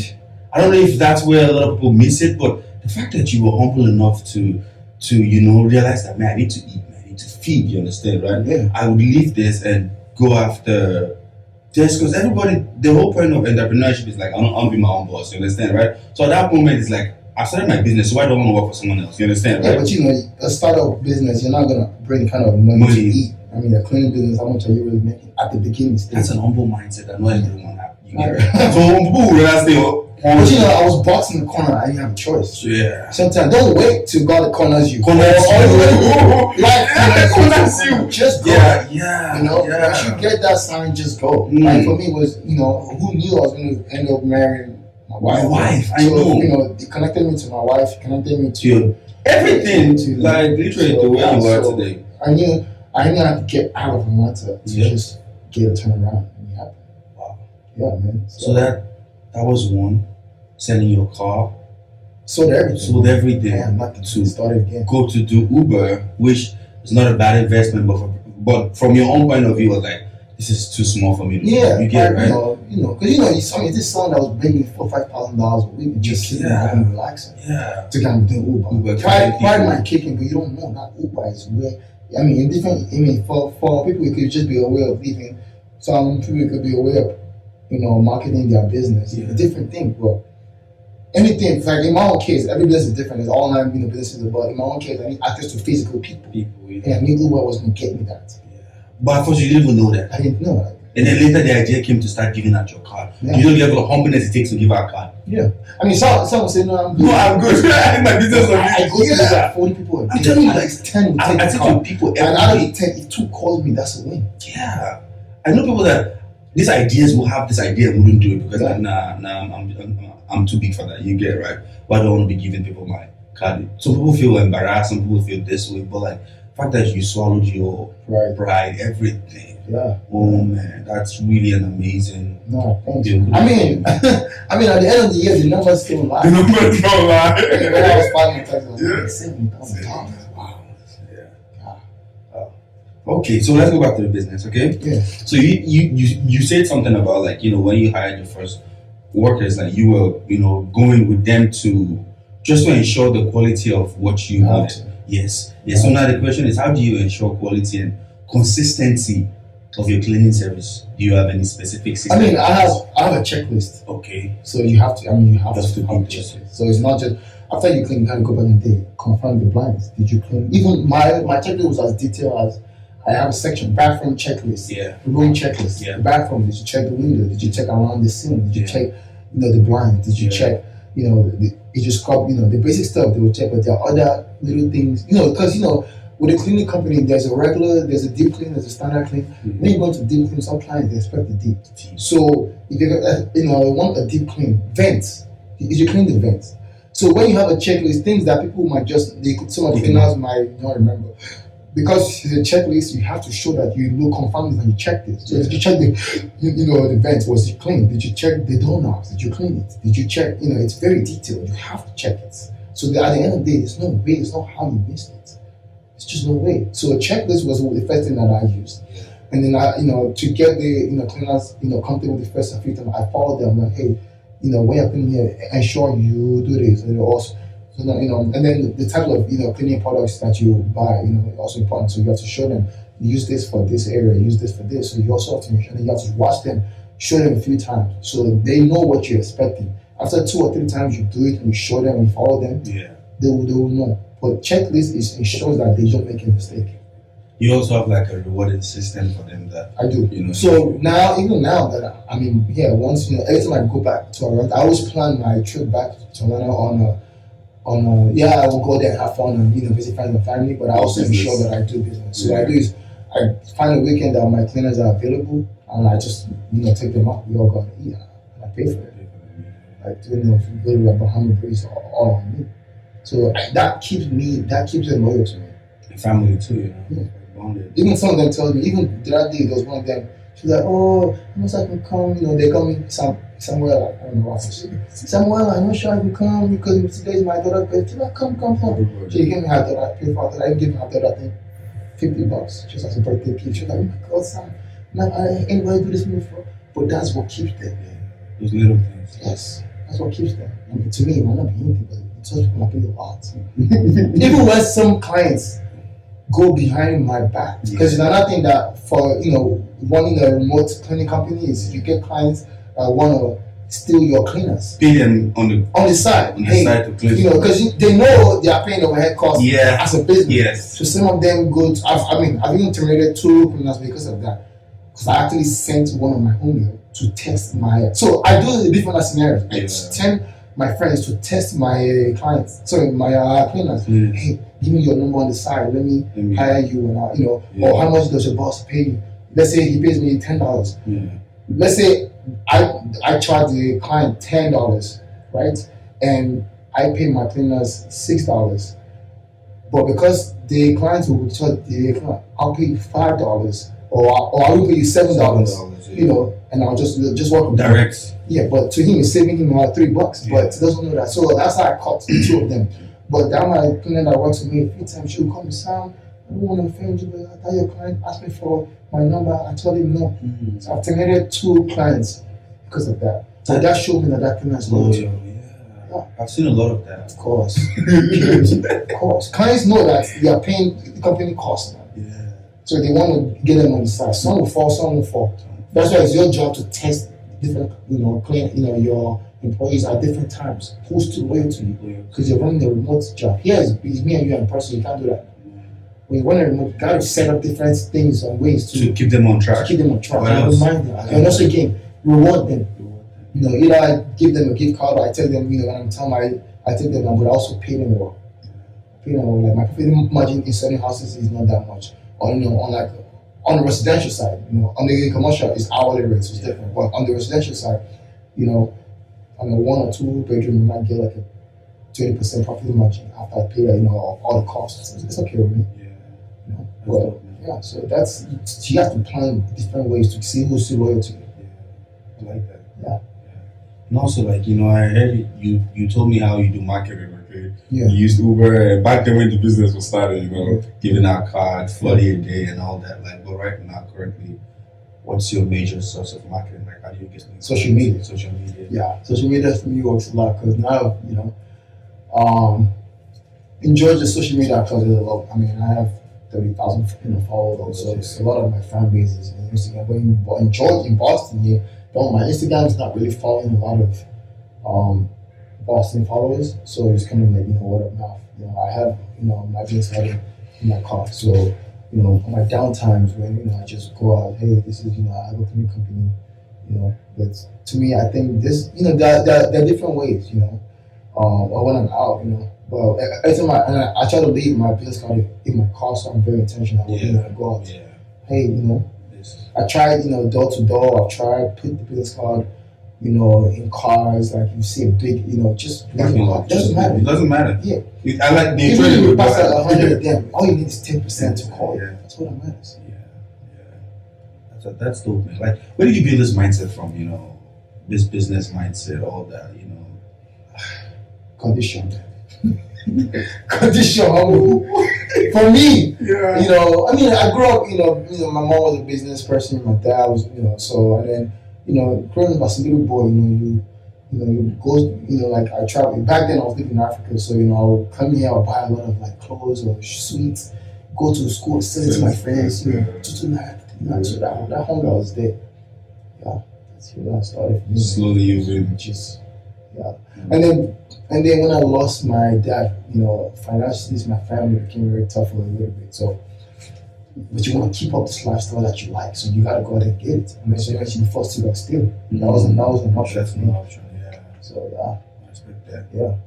I don't know if that's where a lot of people miss it, but the fact that you were humble enough to realize that, man, I need to eat, man, I need to feed, you understand, right? Yeah. I would leave this and go after this because everybody, the whole point of entrepreneurship is like, I want to be my own boss, you understand, right? So at that moment, it's like, I started my business, so why don't I want to work for someone else? You understand, right? Yeah, but a startup business, you're not gonna bring kind of money to eat. I mean, a cleaning business, how much are you really making at the beginning stage? That's an humble mindset that not everyone have. You get right? So people realize they were. But I was boxed in the corner. I didn't have a choice. Yeah. Sometimes don't wait till God corners you. Corners you. Just go. Yeah. Once you get that sign, just go. Like for me, was who knew I was going to end up marrying my wife? My wife, I so, know. It connected me to my wife. Connected me to you. Everything. Like literally the way you are today. I knew I had to get out of Atlanta to just get a turnaround. And it happened. Wow. Yeah, man. So that That was one. Selling your car, Sold everything. sold everything Yeah, nothing. to Started again. go to do Uber, which is not a bad investment, but from your own point of view, was like, this is too small for me to do. Yeah, You get it, right? because this song that was bringing $4,000-5,000 a week, just sitting Yeah. at home relaxing. Yeah. To kind of doing Uber. Uber, Pride people. might kick in, but you don't know that Uber is where. I mean, in different. I mean, for people, it could just be a way of living. Some people it could be a way of, marketing their business. Yeah. It's a different thing, but anything. Like in my own case, every business is different. It's all online, businesses. But in my own case, I need access to physical people. And I knew Uber was going to get me that. Yeah. But at first, you didn't even know that. I didn't know that. And then later, the idea came to start giving out your card. Yeah. You know the level of humbleness it takes to give out a card. Yeah. I mean, some say, no, I'm good. No, I'm good. I my business I go to like 40 people a day. I'm telling you, At least 10 will take I the think call. to people And out of every the 10, if 2 calls me, that's a win. yeah. I know people that these ideas will have this idea and wouldn't do it because Yeah. like, I'm too big for that. You get it, right? But I don't want to be giving people my card. Some people feel embarrassed, some people feel this way, but like the fact that you swallowed your Right. pride, everything. Yeah. Oh man, that's really an amazing. No, thanks. Yeah. I mean, at the end of the year, the numbers still lie. The numbers don't lie. When I was fighting taxes, I was Yeah. like, $70,000. Wow. Yeah. Okay, so let's go back to the business, okay? Yeah. So you said something about like when you hired your first workers, like you were going with them to just to ensure the quality of what you How wanted. to. Yes. So now the question is, how do you ensure quality and consistency of your cleaning service? Do you have any specific system? I mean, I have a checklist. Okay. So you have to. I mean, you have That's to the have a big checklist. So it's not just after you clean, you have to go back and confirm the blinds. Did you clean? Even my checklist was as detailed as I have a section bathroom checklist. Yeah. Room checklist. Yeah. The bathroom. Did you check the window? Did you check around the ceiling? Did you Yeah. check, the blinds? Did you Yeah. check, did you scrub, the basic stuff they will check, but there are other little things, because with a cleaning company, there's a deep clean, there's a standard clean. Mhm. When you go to deep clean, some clients they expect the deep. So if you want a deep clean, vents, did you clean the vents? So when you have a checklist, things that people might some of the cleaners might not remember. Because it's a checklist, you have to show that you look confirmed and you check this. So did you check the vents? Was it clean? Did you check the doorknobs? Did you clean it? Did you check? It's very detailed. You have to check it. So that at the end of the day, there's no way. It's not how you missed it. It's just no way. So a checklist was the first thing that I used. And then to get the cleaners comfortable the first few times, I followed them like, hey, when you're cleaning here, ensure you do this. And also, and then the type of cleaning products that you buy, also important. So you have to show them, use this for this area, use this for this. So you also have to make sure that you have to watch them, show them a few times, so that they know what you're expecting. After 2 or 3 times you do it and you show them and follow them, they will know. But checklist ensures that they don't make a mistake. You also have like a rewarding system for them that I do. So even now that once every time I go back to Atlanta, I always plan my trip back to Atlanta I will go there and have fun and visit friends and family, but I also ensure that I do business. So what I do is I find a weekend that my cleaners are available and I just take them out. We all go and eat and I pay for it. Like go to a Bahama place all on me. So that keeps them loyal to me. and family too, Yeah. Bonded. Even some of them tell me, even the other day there was one of them, she's like, oh, I must I can come, they call me somewhere like, I don't know what to say. Samuel, I'm not sure I can come because today's my daughter's birthday. She's like, come. She gave me her daughter, I paid for her, I give her daughter, I think, $50 just as a birthday gift. She's like, oh my God, Sam, anybody do this to me before? But that's what keeps them. Those little things. Yes, that's what keeps them. I mean, to me, it might not be anything, but it tells people I pay a lot. Even when some clients go behind my back, because another thing that for running a remote cleaning company is you get clients that want to steal your cleaners. Pay them on the side. side to clean. Because they know they are paying overhead costs as a business. Yes. So some of them go. I've even terminated 2 cleaners because of that. Because I actually sent one of my homie to test my. So I do different scenarios. I send my friends to test my clients. Sorry, my cleaners. Yes. Hey, give me your number on the side. Let me hire you, and or how much does your boss pay you? Let's say he pays me $10. Yeah. Let's say I charge the client $10, right? And I pay my cleaners $6. But because the clients will charge the client, I'll pay $5 or I will pay you $7, $7, you know, and I'll just work with direct. Yeah, but to him, it's saving him about $3, but he doesn't know that. So that's how I caught the two of them. But that my client that works with me a few times, she will call me, Sam, I don't want to offend you, but I thought your client asked me for my number. I told him no. Mm-hmm. So I've terminated 2 clients because of that. So that showed me that client is loyal. Yeah. I've seen a lot of that. Of course. Of course. Clients know that they are paying the company costs now. Yeah. So they want to get them on the side. Some will fall, some will fall. That's why it's your job to test different, client, your employees at different times. Who's too loyal to you? Because you're running a remote job. Here it's me and you in person. You can't do that. When you run a remote, you got to set up different things and ways to keep them on track. And remind them. And also again, reward them. Either I give them a gift card or I tell them, when I'm telling I tell them, but I also pay them well. Like my profit margin in certain houses is not that much. Or on the residential side, on the commercial it's hourly rates, it's different. But on the residential side, on a 1 or 2 bedroom, you might get like a 20% profit margin after I pay all the costs. It's okay with me. Yeah. So you have to plan different ways to see who's still loyal to you. Yeah, I like that. Yeah. And also, I heard you told me how you do marketing. Okay. Yeah. You used Uber back then when the business was started. Giving out cards, 40 a day, and all that. But right now, currently, what's your major source of marketing? How do you get into social media? Social media. Yeah, social media for me works a lot because now in Georgia, social media causes a lot. I mean, I have 30,000 followers, so it's a lot of my fan base is on Instagram. But in Georgia, in Boston here, my Instagram is not really following a lot of Boston followers, so it's kind of like word of mouth. I have my business started in my car, so on my downtimes when I just go out, hey, this is I have a new company, but to me I think this there are different ways, or when I'm out, but every time I try to leave my business card in my car, so I'm very intentional when I go out. Yeah. Hey, I tried door to door. I've tried put the business card in cars, like you see a big, just doesn't matter. It doesn't matter. Yeah. I like the even if you pass 100 of them, all you need is 10% to call. Yeah. That's what matters. Yeah. That's dope, man. Where did you build this mindset from? This business mindset, all that. Condition. Condition. For me, I grew up. My mom was a business person. My dad was, and then. Growing up as a little boy, you go, like I travel. Back then I was living in Africa, so I would come here, I would buy a lot of clothes or sweets, go to school, sell it to my friends, so that hunger was there. Yeah, that's where I started. Slowly using. And then when I lost my dad, financially, my family became very tough a little bit. So. But you want to keep up this lifestyle that you like, so you gotta go out and get it. And so you be forced to go steal. That was an option. That's an option, yeah. So I respect that. Yeah.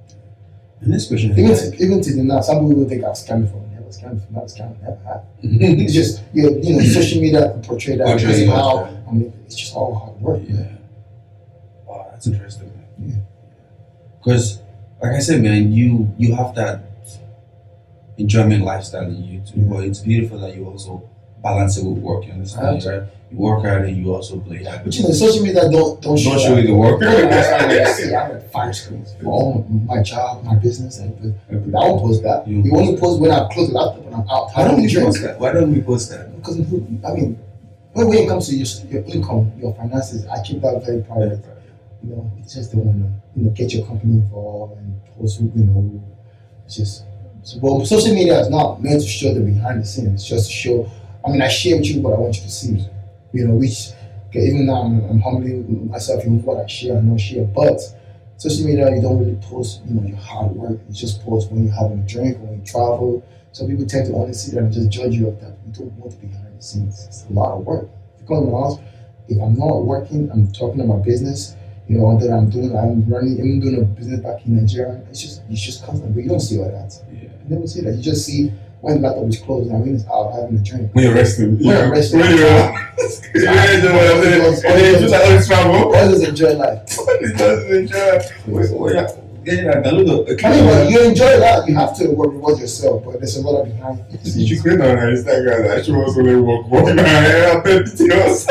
And this question, even to now, some people will think I was scamming from never scamming from, not scamming, never had. It's just social media can portray that how it's just all hard work. Yeah. Wow, that's interesting, man. Yeah. Because, like I said, man, you have that enjoyment lifestyle in you too, but it's beautiful that you also balance it with work. You understand, right? You work hard and you also play hard. But social media don't show you the work. See, I have 5 screens for all my job, my business, and I won't post that. You only post when I close the laptop and I'm out. Why don't we post that? Why don't we post that? Because when it comes to your income, your finances, I keep that very private. It's just the one get your company involved and post. It's just. But social media is not meant to show the behind the scenes. It's just to show. I share with you what I want you to see. Which even now I'm humbling myself in what I share and not share. But social media, you don't really post, your hard work. You just post when you're having a drink, when you travel. So people tend to only see that and just judge you of that. You don't want the behind the scenes. It's a lot of work. If you come to my house, if I'm not working, I'm talking about business. That I'm doing a business back in Nigeria. It's just constant, but you don't see all that. Yeah. You never see that. You just see when the laptop is closed and when it's out having a drink. When you're resting. When you're resting. When you're just like, oh, travel. Always enjoy life. It doesn't enjoy. Yeah, I know the. I mean, but you enjoy that. You have to reward yourself, but there's a lot of behind it. You should create on Instagram that shows only work. I bet details.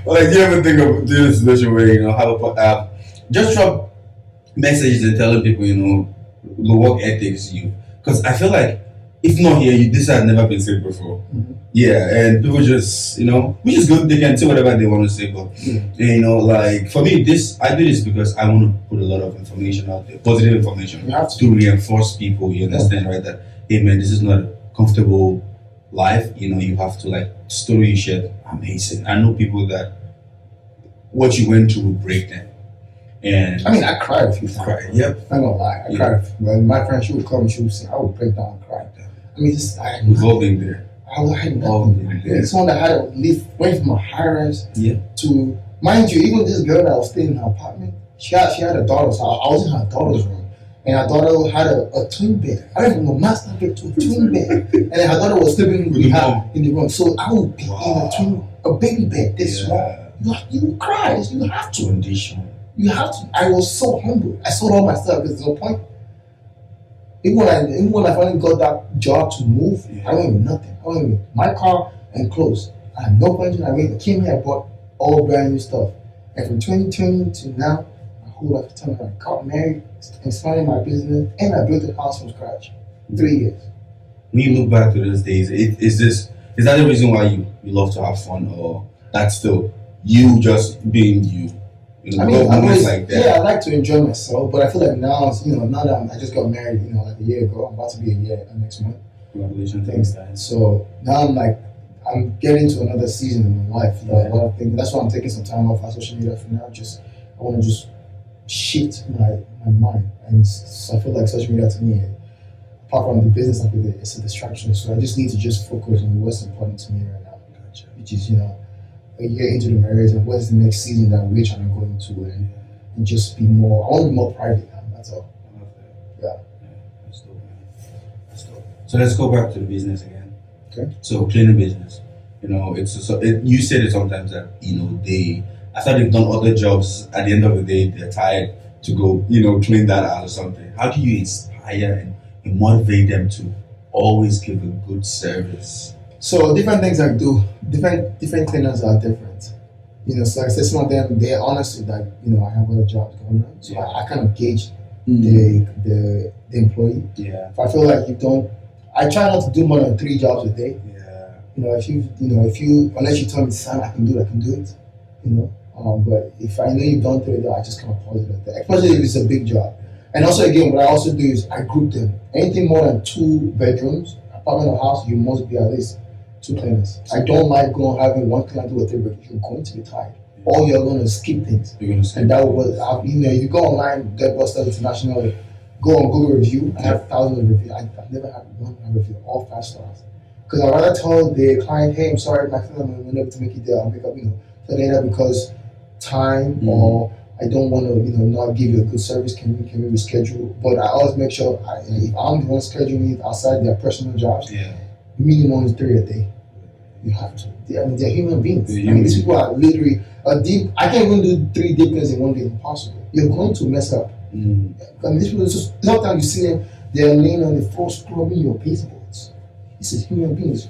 Like, do you ever think of doing a situation where have a just drop messages and telling people the work ethics because I feel like if not here, this has never been said before. Mhm. Yeah, and people just which is good. They can say whatever they want to say, but like for me, I do this because I want to put a lot of information out there, positive information, You have to. to reinforce people. You understand, right? That hey man, this is not a comfortable life. You have to like story you shared, amazing. I know people that what you went through will break them, and I mean, I cried a few times. cry. Yep, I'm not gonna lie, I cried. When my friend, she would come, she would say, I would break down and cry. I mean, we've all been there. I had All nothing. been there. It's someone that had to live, went from a high rise Yeah. to, mind you, even this girl that was staying in her apartment, she had a daughter, so I was in her daughter's room. And her daughter had a twin bed. I went from a master bed to a twin bed. And then her daughter was sleeping with her in the room. So I would be in a baby bed this small. You cry. You have to. Condition. You have to. I was so humble. I sold all my stuff. There's no point. Even when I finally got that job to move, I went with nothing. I went with my car and clothes. I had no pension. I came here, I bought all brand new stuff. And from 2020 to now, my whole life turned around. I got married, expanded my business, and I built a house from scratch. 3 years. When you look back to those days, is that the reason why you love to have fun, or that's still you just being you? I mean, moments like that. yeah, I like to enjoy myself, but I feel like now, now that I just got married, like a year ago, I'm about to be a year next month. Congratulations, Thanks. guys. So now I'm getting to another season in my life. A lot of things. That's why I'm taking some time off of social media for now. I want to just shift my mind, and so I feel like social media to me, apart from the business of it, it's a distraction. So I just need to just focus on what's important to me right now, Gotcha. which is a year into the marriage and what's the next season that we're trying to go into, and just be more. I want to be more private now. That's all. I love that. Yeah. That's dope, man. That's dope. So let's go back to the business again. Okay. So cleaning business, you said it sometimes that after they've done other jobs, at the end of the day they're tired to go clean that out or something. How do you inspire and motivate them to always give a good service? So different things I do, different cleaners are different. So like I said, some of them, they're honestly like, I have other jobs going on. So I kind of gauge the employee. Yeah. If I feel like I try not to do more than 3 jobs a day. Yeah. If you unless you tell me, son, I can do it. But if I know you've done 3 jobs, I just kind of pause it at that. Especially if it's a big job. And also again, what I also do is I group them. Anything more than 2 bedrooms, apartment or house, you must be at least 2 cleaners. I don't like having one cleaner do a 3 bedroom. You're going to be tired. Or you're going to skip things. You're gonna skip. And that was, if you go online, Deadbuster International, go on Google review. I have thousands of reviews. I've never had one review, all 5 stars. Because I'd rather tell the client, hey, I'm sorry, my cleaner will never to make it there. I'll make up, for later because time or I don't want to, not give you a good service. Can we reschedule? But I always make sure if I'm the one scheduling it outside their personal jobs, minimum is 3 a day. You have to. They're human beings. These people are literally deep. I can't even do 3 deep cleans in one day. Impossible. You're going to mess up. These people, sometimes you see them, they're laying on the floor scrubbing your baseboards. This is human beings.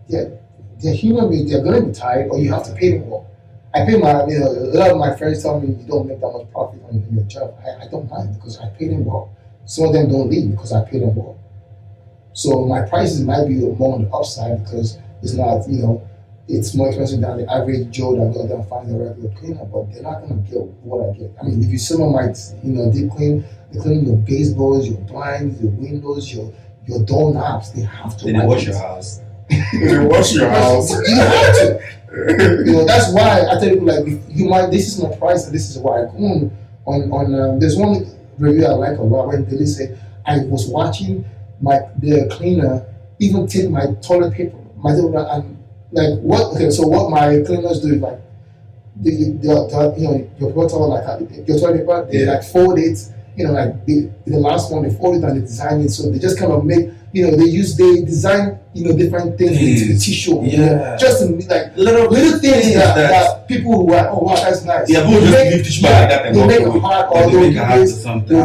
They're human beings. They're going to be tired, or you have to pay them more. I pay a lot of my friends tell me you don't make that much profit on your job. I don't mind because I pay them well. Some of them don't leave because I pay them well. So my prices might be more on the upside because it's not, it's more expensive than the average Joe that goes there and finds a regular cleaner, but they're not going to get what I get. I mean, if you see my, they clean your baseboards, your blinds, your windows, your doorknobs, they have to. They wash your house. They wash your house. You have to. That's why I tell people this is my price and this is why I go on. There's one review I like a lot when they say I was watching the cleaner even take my toilet paper, what my cleaners do is your toilet paper, they fold it, the last one they fold it and they design it, so they just kind of make they design, different things with the tissue. Yeah. Just like little things that people who are, oh wow, that's nice. Yeah, people just leave tissue like that and they walk make away. a heart, Or or they they'll make a do heart to this. something.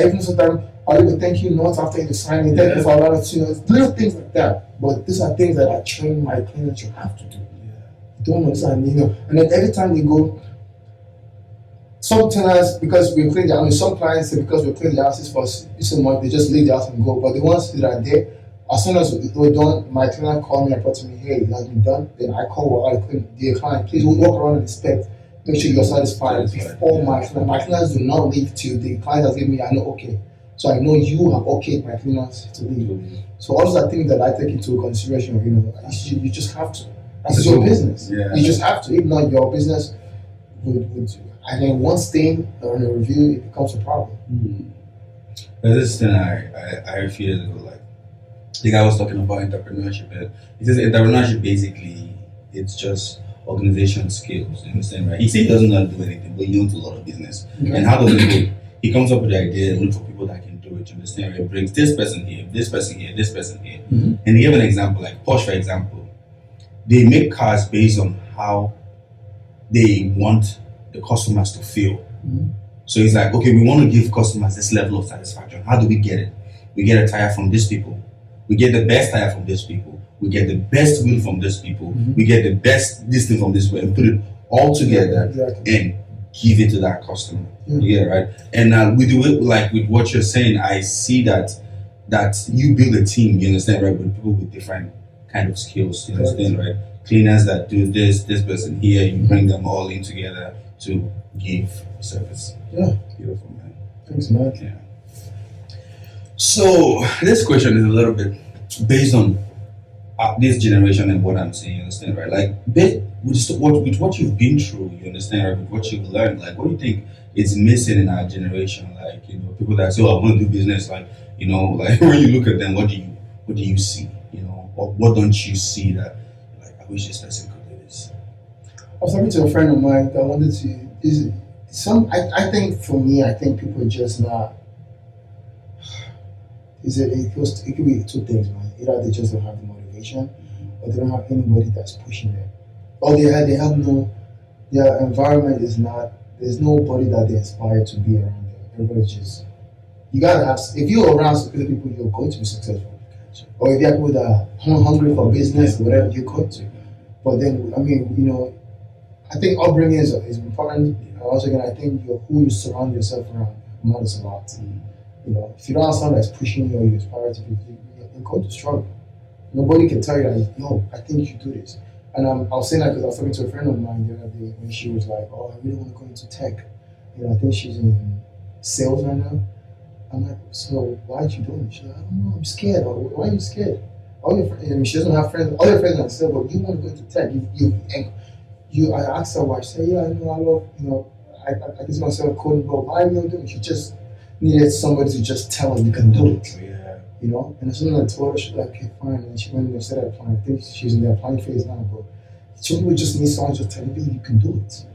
Even sometimes I'll even thank you notes after you sign it. Thank you for a lot of little things like that. But these are things that I train my clients you have to do. Don't understand, and then every time they go, sometimes because we clean some clients say because we clean the houses for so much, they just leave the house and go. But the ones that are there, as soon as we're done, my client call me and put to me, hey, it has been done. Then I call the client, please walk around and inspect, make sure you're satisfied. Before my clients do not leave till the client has given me, I know, okay. So I know you have okayed my clients to leave. So all those are things that I take into consideration. You just have to. That's your business. Yeah. You just have to. If not, your business would and then once thing on a review, it becomes a problem. There's this thing I feel like the guy was talking about entrepreneurship. He says entrepreneurship basically it's just organization skills. You understand, right? He said he doesn't know how to do anything, but he owns a lot of business. Okay. And how does it work? He comes up with the idea and look for people that can do it. You understand, right? He brings this person here, this person here, this person here. And he gave an example, like Porsche, for example. They make cars based on how they want the customers to feel. So it's like, okay, we want to give customers this level of satisfaction. How do we get it? We get a tire from these people. We get the best tire from these people. We get the best wheel from these people. We get the best this thing from this way and put it all together and give it to that customer. Yeah, right. And with what you're saying, I see that you build a team. You understand, right? With people with different kind of skills. You understand, right? Cleaners that do this person here. You bring them all in together to give service. Yeah, beautiful, man. Thanks, man. Yeah. So this question is a little bit based on this generation and what I'm saying. You understand, right? Like, with what you've been through, you understand, right? With what you've learned, like, what do you think is missing in our generation? Like, people that say, "Oh, I want to do business." Like, like when you look at them, what do you see? Or what don't you see that? Like, I wish this person could do this. I was talking to a friend of mine that wanted to. I think for me, I think people are just not. It could be two things, man. Either they just don't have the motivation, or they don't have anybody that's pushing them, or they have no. Their environment is not. There's nobody that they inspire to be around them. Everybody's just. You gotta have. If you're around successful people, you're going to be successful. Or if you have people that are hungry for business, whatever, you're going to. But then, I think upbringing is important. Also, again, I think who you surround yourself around matters a lot. If you don't have someone that's pushing you or you aspire to be, you're going to struggle. Nobody can tell you that, yo, I think you should do this. And I was saying that because I was talking to a friend of mine the other day when she was like, oh, I really want to go into tech. I think she's in sales right now. I'm like, so why are you doing it? She's like, I don't know, I'm scared. Why are you scared? All your friends, she doesn't have friends. All your friends are sales, but you want to go into tech. I asked her why. She said, yeah, I love, I guess myself coding, but why are you doing it? She just needed somebody to just tell her you can do it. Yeah. And as soon as I told her, she's like, okay, fine. And she went and started applying. I think she's in the applying phase now, but some people just need someone to tell you can do it.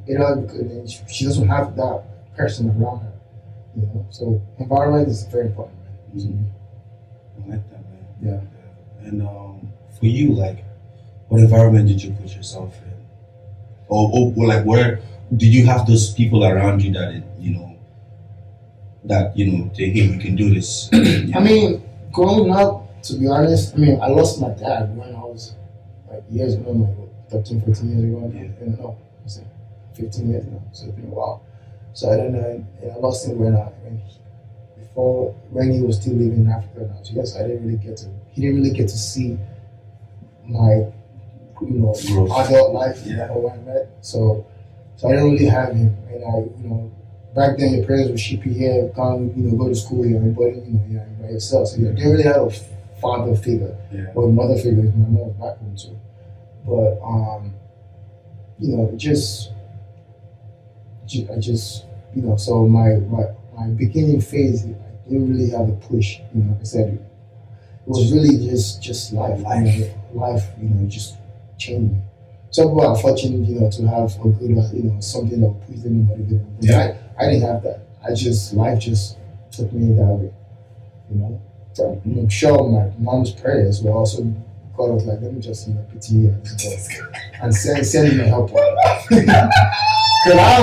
Because she doesn't have that person around her. So environment is very important, man. I like that, man. Yeah. And for you, like, what environment did you put yourself in? Or like, where did you have those people around you that say, hey, you can do this? I mean, growing up, to be honest, I lost my dad when I was like years ago, like 13, 14 years ago. Yeah. No, 15 years now. So it's been a while. So I don't know. I lost him when he was still living in Africa now. So yes, he didn't really get to see my adult life when I met. So I didn't really have him. And back then your parents would ship you here, come, go to school here, but you're by yourself. So you didn't really have a father figure or a mother figure. My mom was back home too. But so my beginning phase, I didn't really have a push. Like I said, it was really just life. Life, just changed me. Some people are fortunate, to have a good, something that will push them and motivate them. I didn't have that. Life just took me that way. you know. But I'm sure my mom's prayers were also, God was like, let me just, pity you and send him a helper. Because I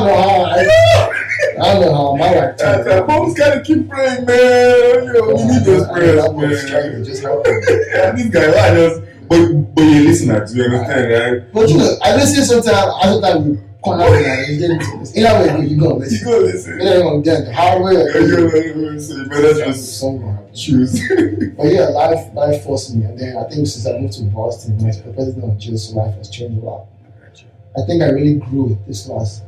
don't know how my life turned out. Mom's gotta keep praying, man. You need those prayers, man. Just help me. This guy, I just, but you listen to you understand, right? But I listen sometimes. I sometimes we come out and get into this. Either way, you go listen. You go listen. Either way, get the hard way. You better just choose. But yeah, life forced me, and then I think since I moved to Boston, my president of jail, so life has changed a lot. I think I really grew this last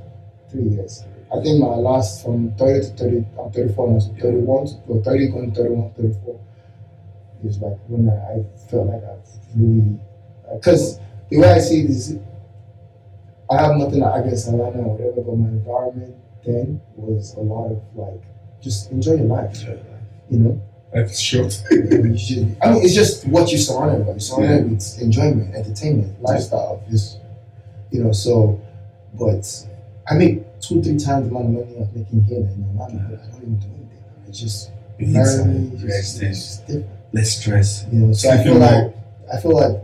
3 years. I think my last from 30 to 30, I'm 34 now, so 31 to 30, going 31, 34. It was like when I felt like I really, because the way I see it is, I have nothing against Atlanta or whatever, but my environment then was a lot of like, just enjoy your life, you know? That's short. It's just what you surrounded by. You're surrounded with enjoyment, entertainment, lifestyle, just, so, but I make 2-3 times the amount of money I'm making here in Atlanta, but I don't even do anything. It's just it's different. Less stress. So I feel like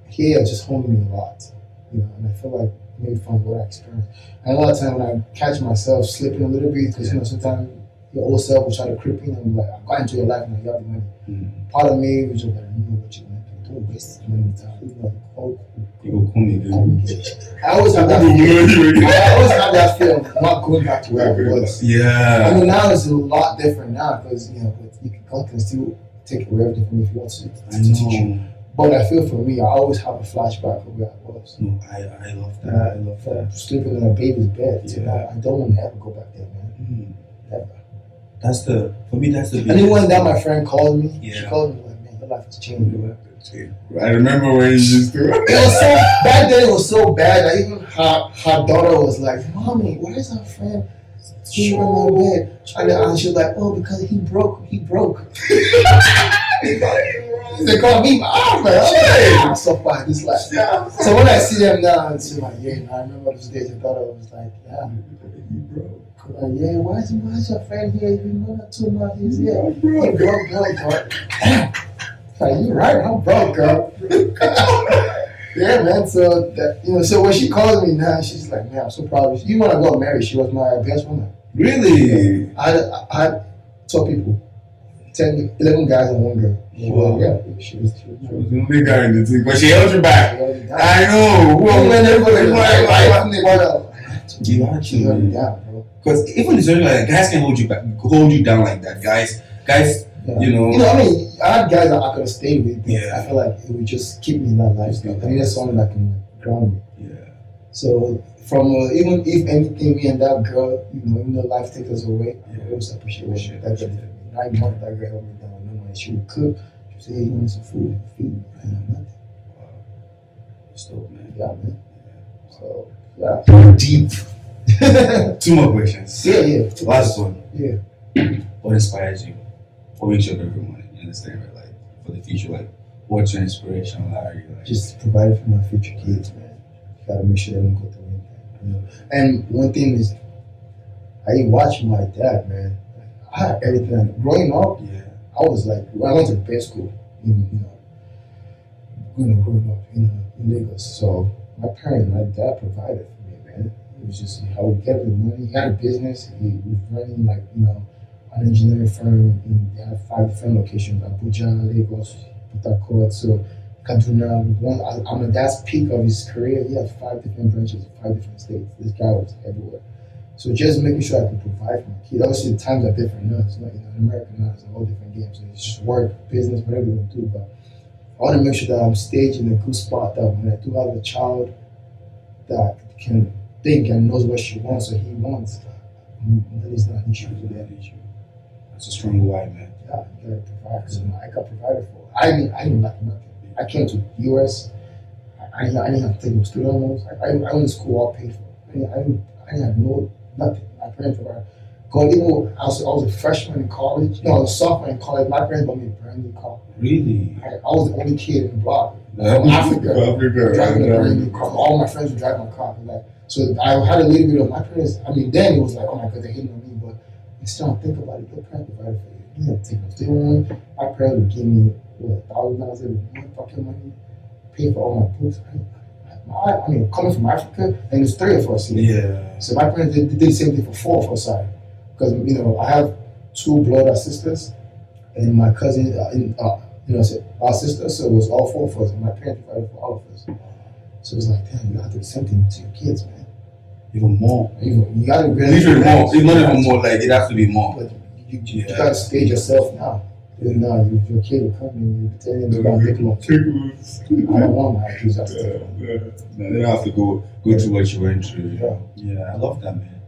here just honed me a lot, and I feel like maybe from what I experienced. And a lot of times when I catch myself slipping a little bit, because sometimes your old self will try to creep in and be like, I've got into your life and you have the money. Part of me was just like, you know what you want. Don't waste money time. You will call me again. I always have that fear of not going back to where I was. Yeah. I mean, now it's a lot different now because God can still take away everything from me if He wants to teach you. But I feel for me, I always have a flashback of where I was. No, I love that. I love that. Sleeping in a baby's bed. I don't want to ever go back there, man. Never. For me, that's the biggest. And even that my friend called me, she called me like, man, your life has changed. I remember when you used to. It was so back then. It was so bad that even her daughter was like, "Mommy, why is our friend sleeping in my bed?" And she was like, "Oh, because he broke." They call me mom, man. I'm so far this life. So when I see them now, it's like, I remember those days. I thought I was like, you broke. Yeah, why is your friend here? Even more than 2 months he's here. He broke. You right? I'm broke, girl. Yeah, man. So that, so when she calls me now, she's like, man, I'm so proud of you. Even when I got married, she was my best woman. Really? I told people 11 guys and 1 girl. She was the only guy in the team, but she held you back. I know. You actually held me down, bro. Because even it's only like guys can hold you down like that. Guys. I had guys that I could have stayed with. I feel like it would just keep me in that lifestyle. I need someone that can ground me. Yeah. So from even if anything, me and that girl, even though life takes us away, I always appreciate that girl. I want that girl held me down. No money. She would cook. She would say, "Hey, you want some food? Feed me." I have nothing. Wow. It's dope, man. Yeah, man. So yeah. Deep. 2 more questions. Yeah. Last one. Yeah. What inspires you? What makes you up every morning? You understand, right? Like for the future, like what's your inspiration, Larry? Like, just providing for my future kids, man. You gotta make sure they don't go through anything. And one thing is, I watch my dad, man. I had everything. Growing up, I was like, I went to best school, growing up, in Lagos. So my dad provided for me, man. It was just how we get the money. He had a business. He was running an engineering firm. They had 5 different locations: Abuja, Lagos, Port Harcourt, so Kaduna. On my dad's peak of his career, he had 5 different branches, 5 different states. This guy was everywhere. So just making sure I can provide for my kids. Obviously, the times are different now. It's not, in America now, it's a whole different game. So it's just work, business, whatever you want to do. But I want to make sure that I'm staged in a good spot, that when I do have a child that can think and knows what she wants or he wants, money's not an issue with that issue. That's a strong why, man. Yeah, you gotta provide, because I got provided for. I didn't lack nothing. I came to the US. I didn't have to take no student loans. I went to school all paid for. I didn't have nothing. My parents were going. Even I was a freshman in college. I was a sophomore in college. My parents bought me a brand new car. Really? I was the only kid in the block from Africa driving a brand new car. All my friends would drive my car. So I had a little bit of my parents. Then it was like, oh my God, they're hating on me. But still, think about it. Your parents provided for you. Yeah, take off. They want my parents would give me what $1,000 every month, pocket money, pay for all my books. I mean, coming from Africa, and there's three of us here. Yeah. So my parents did the same thing for four of us side, because I have two blood sisters, and my cousin, our sister. So it was all four of us, and my parents provided for all of us. So it's like, damn, you gotta do the same thing to your kids, man. Even more. You gotta really Literally more. It's not even more. Like it has to be more. But you gotta stage yourself now. Because now your kid will come and you tell them about Nicholas. I don't want my kids to They don't have to go through what you went through. Yeah. Yeah, I love that, man.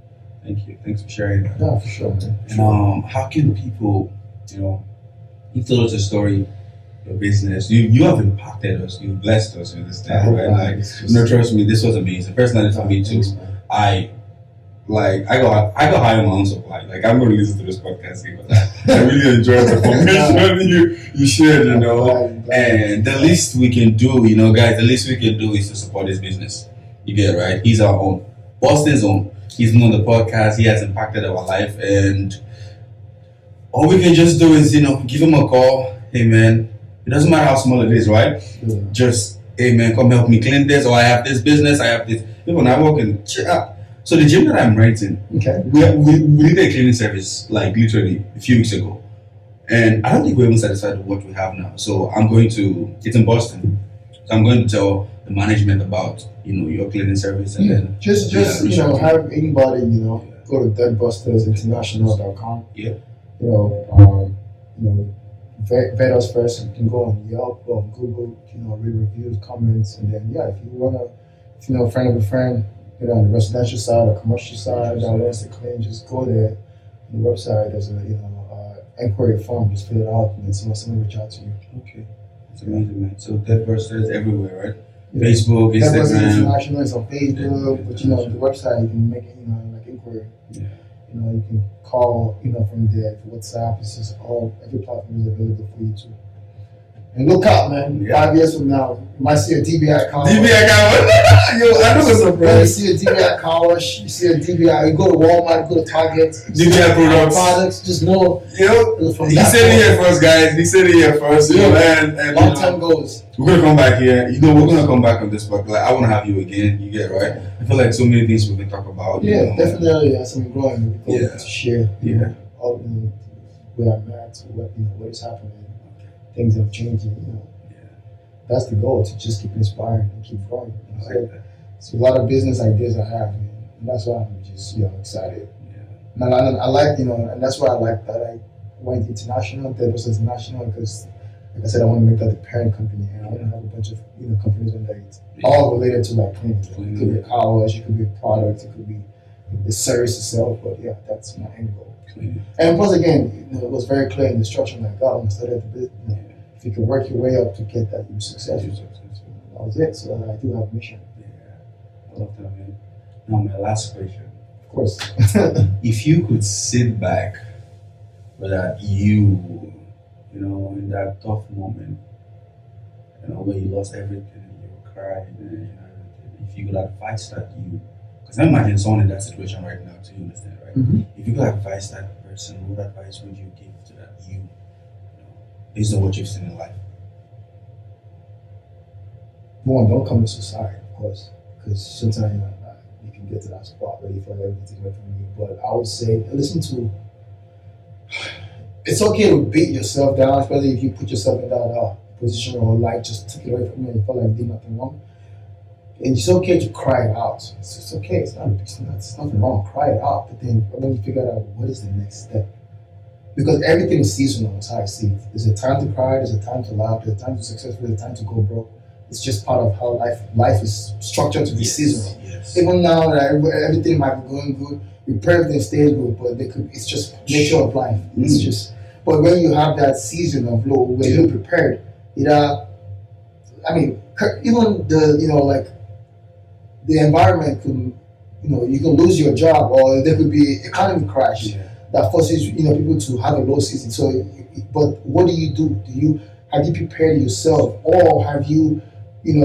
Thank you. Thanks for sharing that. Yeah, for sure, man. And how can people, you told us a story, your business. You have impacted us. You've blessed us with this thing, right? Like, trust me, this was amazing. Personally, for me too. I got high on my own supply. Like, I'm going to listen to this podcast because I really enjoyed the information you shared, And the least we can do, guys, the least we can do is to support his business. You get it, right? He's our own. Boston's own. He's been on the podcast. He has impacted our life. And all we can just do is, give him a call. Hey, man, it doesn't matter how small it is, right? Yeah. Just, hey, man, come help me clean this. Or I have this business. I have this. Even I work in... So the gym that I'm renting, okay, we did a cleaning service like literally a few weeks ago, and I don't think we're even satisfied with what we have now. So it's in Boston, so I'm going to tell the management about your cleaning service, and then just have anybody go to deadbustersinternational.com. Yeah. Vet us first. You can go on Yelp or Google, read reviews, comments, and then if you wanna, a friend of a friend. On the residential side or commercial side that wants to clean, just go there. On the website, there's a inquiry form. Just fill it out, and then someone reach out to you. Okay, that's amazing, man. So Dead Busters everywhere, right? Yeah. Facebook, Instagram. Dead Busters International is on Facebook, but the website you can make it, like inquiry. Yeah. You can call, from there. For WhatsApp, it's just every platform is available for you too. And look out, man. Yeah. 5 years from now, you might see a DBI car. DBI car. Yo, I know what's up, bro. You see a DBI car wash, you see a DBI, you go to Walmart, go to Target. DBI products. Just know. He said it here first, guys. He said it here first. And long time goes. We're going to come back here. We're going to come back on this podcast. Like, I want to have you again. You get it, right? I feel like so many things we can talk about. Yeah, definitely. As I'm growing, to share. Yeah. All where I'm at, what is happening. Things are changing, That's the goal, to just keep inspiring and keep growing. So a lot of business ideas I have, and that's why I'm just, excited. Yeah. And I like, and that's why I like that I went international, that was international, because, like I said, I want to make that the parent company, and I want to have a bunch of, companies under it, all related to like cleaning. It could be a car wash, it could be a product, it could be the service itself, but that's my end goal. And plus, again, it was very clear in the instruction I got when I started the business. If you can work your way up to get that, you're successful. That was it. So I do have a mission. Yeah, I love that, man. Now, my last question. Of course. If you could sit back, whether you, in that tough moment, where you lost everything and you were crying and everything, if you could advise that because I imagine someone in that situation right now, so you understand, right? Mm-hmm. If you could advise that person, what advice would you give to that based on what you've seen in life? One, don't commit suicide, of course, because sometimes you can get to that spot where you feel like everything's away from you. But I would say, it's okay to beat yourself down, especially if you put yourself in that position or life just took it away from you and you feel like you did nothing wrong. And it's okay to cry it out. It's okay. It's nothing wrong. Cry it out. But then when you figure out what is the next step, because everything is seasonal. That's how I see it. There's a time to cry. There's a time to laugh. There's a time to be successful. There's a time to go broke. It's just part of how life is structured to be seasonal. Yes. Even now that everything might be going good, we pray everything stays good, but it's just nature of life. It's just. But when you have that season of low, where you're prepared, even the environment could, you can lose your job, or there could be economic crash that forces people to have a low season. So, but what do? Have you prepared yourself, or have you, you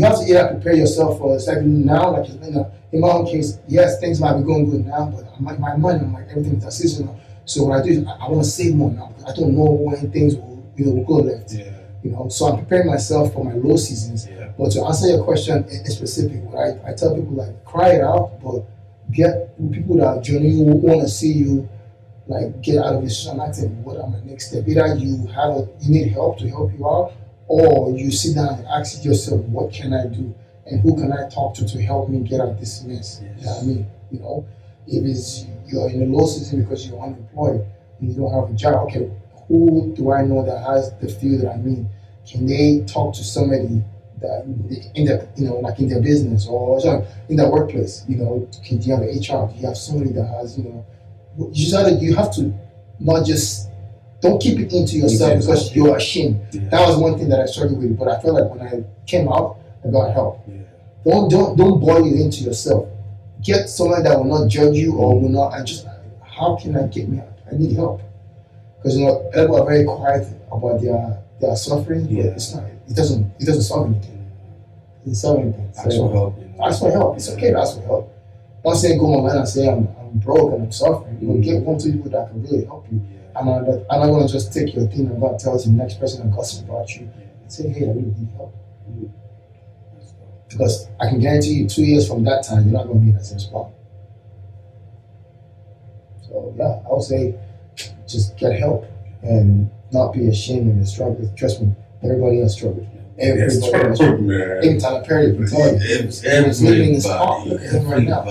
have to either prepare yourself for a second now, like in my own case, yes, things might be going good now, but my money, everything is seasonal. So what I do is I want to save more now because I don't know when things will go left. Yeah. So I'm preparing myself for my low seasons. Yeah. But to answer your question in specific, right? I tell people like cry it out, but get people that genuinely want to see you like get out of your situation and ask what are my next step. Either you need help to help you out, or you sit down and ask yourself, what can I do? And who can I talk to help me get out of this mess? Yes. You know what I mean? If it's you're in a low season because you're unemployed and you don't have a job, okay, who do I know that has the field that I'm in? Can they talk to somebody that in their like in their business or in their workplace? Can you have an HR? Do you have somebody that has you have to not just don't keep it into yourself because you're ashamed. Yeah. That was one thing that I struggled with, but I felt like when I came out, I got help. Yeah. Don't boil it into yourself. Get someone that will not judge you or will not. And just how can I get me out? I need help because people are very quiet about their suffering, but it's not. It doesn't solve anything. It doesn't solve anything. Ask for help. Ask for help. It's okay to ask for help. Don't say go online and say I'm broke and I'm suffering. Get one or two people that can really help you. Yeah. I'm not going to just take your thing and go and tell the next person and gossip about you and say, hey, I really need help. Because I can guarantee you 2 years from that time, you're not going to be in that same spot. So yeah, I would say just get help and not be ashamed of the struggle. Trust me, everybody has struggled. Everybody has struggled. Every time I parry, can tell you. Everybody's living in this spot. Look at him right now.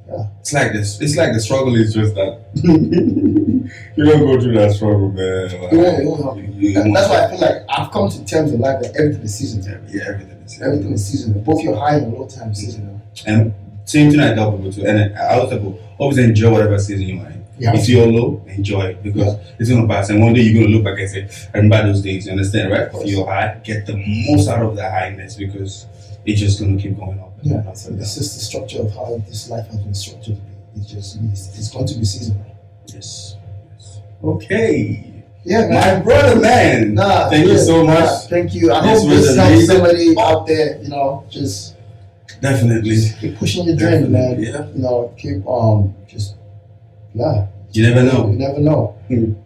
Yeah. It's like this. It's like the struggle is just that you don't go through that struggle, man. Like, it won't help you. That's why I feel like I've come to terms in life that everything is seasonal. Yeah, everything is. Everything is seasonal. Both your high and low time is seasonal. And same thing I tell people too. And I also tell people always enjoy whatever season you're in. Yeah. If you're low, enjoy it because it's gonna pass. And one day you're gonna look back and say, I remember those days. You understand, right? If you're high, get the most out of that highness because it's just gonna keep going up. Yeah. So this is the structure of how this life has been structured. It's going to be seasonal. Yes. Okay. Yeah, my brother, man. Thank you so much. Thank you. I hope this helps somebody out there. Just definitely keep pushing your dreams, man. Yeah. Keep You never know. You never know.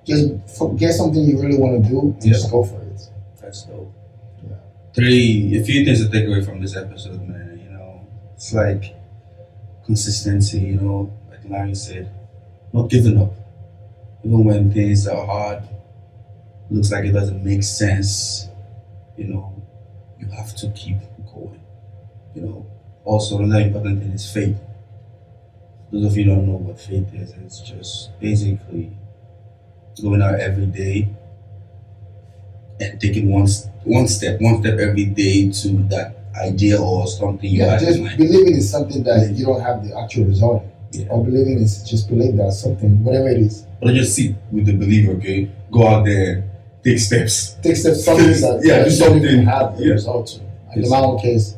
Just get something you really want to do and just go for it. That's dope. Yeah. A few things to take away from this episode, man. It's like consistency. Like Lanre said, not giving up, even when things are hard. Looks like it doesn't make sense. You have to keep going. Also another important thing is faith. Those of you who don't know what faith is, it's just basically going out every day and taking one step every day to that idea or something you have just in mind. Believing is something that you don't have the actual result in. Or believing is just believe that something, whatever it is. But just sit with the believer, okay? Go out there and take steps. Something that do something. You have the result to. Like in my own case,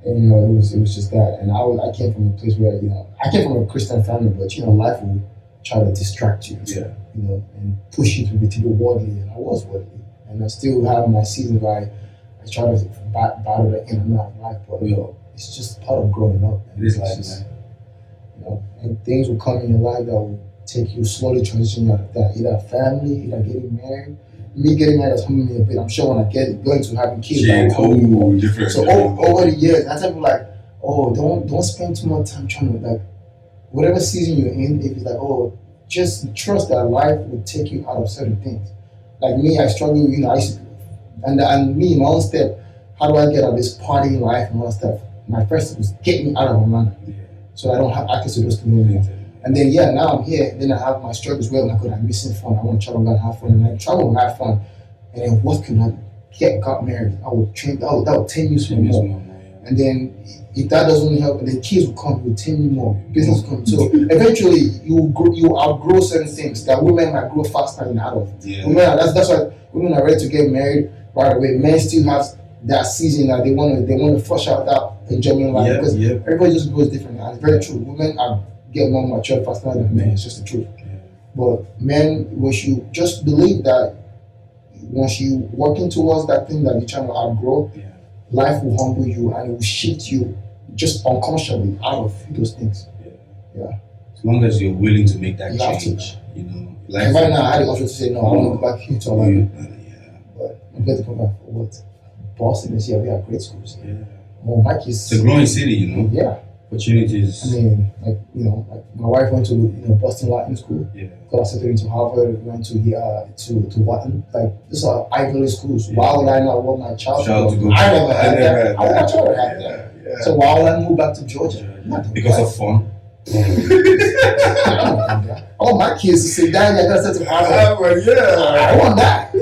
and, it was just that. And I came from a place where, I came from a Christian family, but, life will try to distract you. Yeah. And push you to be worldly. And I was worldly. And I still have my season where I try to battle the in and out of life. But, it's just part of growing up. It is life, man. And things will come in your life that will take you slowly transitioning out of that. Either family, either getting married. Me getting married has humbled me a bit. I'm sure when I going to having kids, different. So over the years, I tell people like, don't spend too much time trying to whatever season you're in. If it's like, just trust that life will take you out of certain things. Like me, I struggle. I used to, and me, my own step. How do I get out of this partying life and all that stuff? My first step was get me out of my mind, so I don't have access to those things anymore. And then now I'm here. And then I have my struggles where I'm missing fun. I want to travel and have fun, and I travel and have fun. And then what can I get? Got married. I would train. That would 10 years more. And then if that doesn't help, and then kids will come with 10 years more. Business will come. So eventually you outgrow certain things that women might grow faster than adults. Yeah. That's why women are ready to get married right away. Men still have that season that they want to flush out that enjoyment life because everybody just grows differently. And it's very true. Women get more mature faster than men. It's just the truth. Yeah. But men, once you just believe that, once you working towards that thing that you're trying to outgrow, life will humble you and it will shift you just unconsciously out of those things. Yeah. long as you're willing to make that You have to. change, you know. And right now, I had the option to say, no, I want to go back here to Orlando. Yeah. But I'm going to come back for what? Boston is here. We have great schools. Yeah. Well, my kids. It's a growing city, you know. Yeah. Opportunities. I mean, like, you know, like my wife went to, Boston Latin School. Yeah. Got accepted into Harvard. Went to to Wharton. Like, these are Ivy League schools. Why would I not want my child to go? I never had that. I want my child to have that. Yeah. So why would I move back to Georgia? Because of fun. I want my kids to say, Daddy, I got sent to Harvard. Yeah. I want that.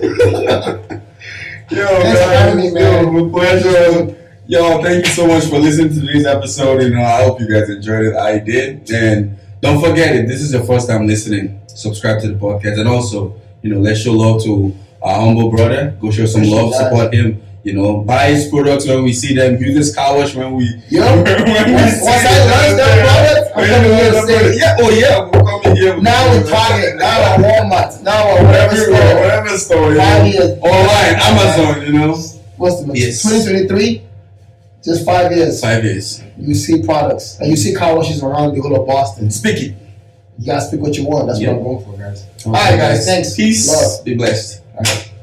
Yo, Thanks for having me, man. Yo, my pleasure. Yo, thank you so much for listening to today's episode. You know, I hope you guys enjoyed it. I did. And don't forget, if this is your first time listening, subscribe to the podcast. And also, let's show love to our humble brother. Go show some love, support him. Buy his products when we see them. Use his car wash when we once I learn that product, I'm coming here to say, yeah, oh yeah, we're coming here. Now we're Target, now at Walmart, now at whatever store. 5 years. Online, Amazon, What's the Yes. 2023? Just 5 years. 5 years. You see products. And you see car washes around the whole of Boston. Speak it. You gotta speak what you want. That's Yeah. what I'm going for, guys. Alright, guys. Thanks. Peace. Love. Be blessed. All right.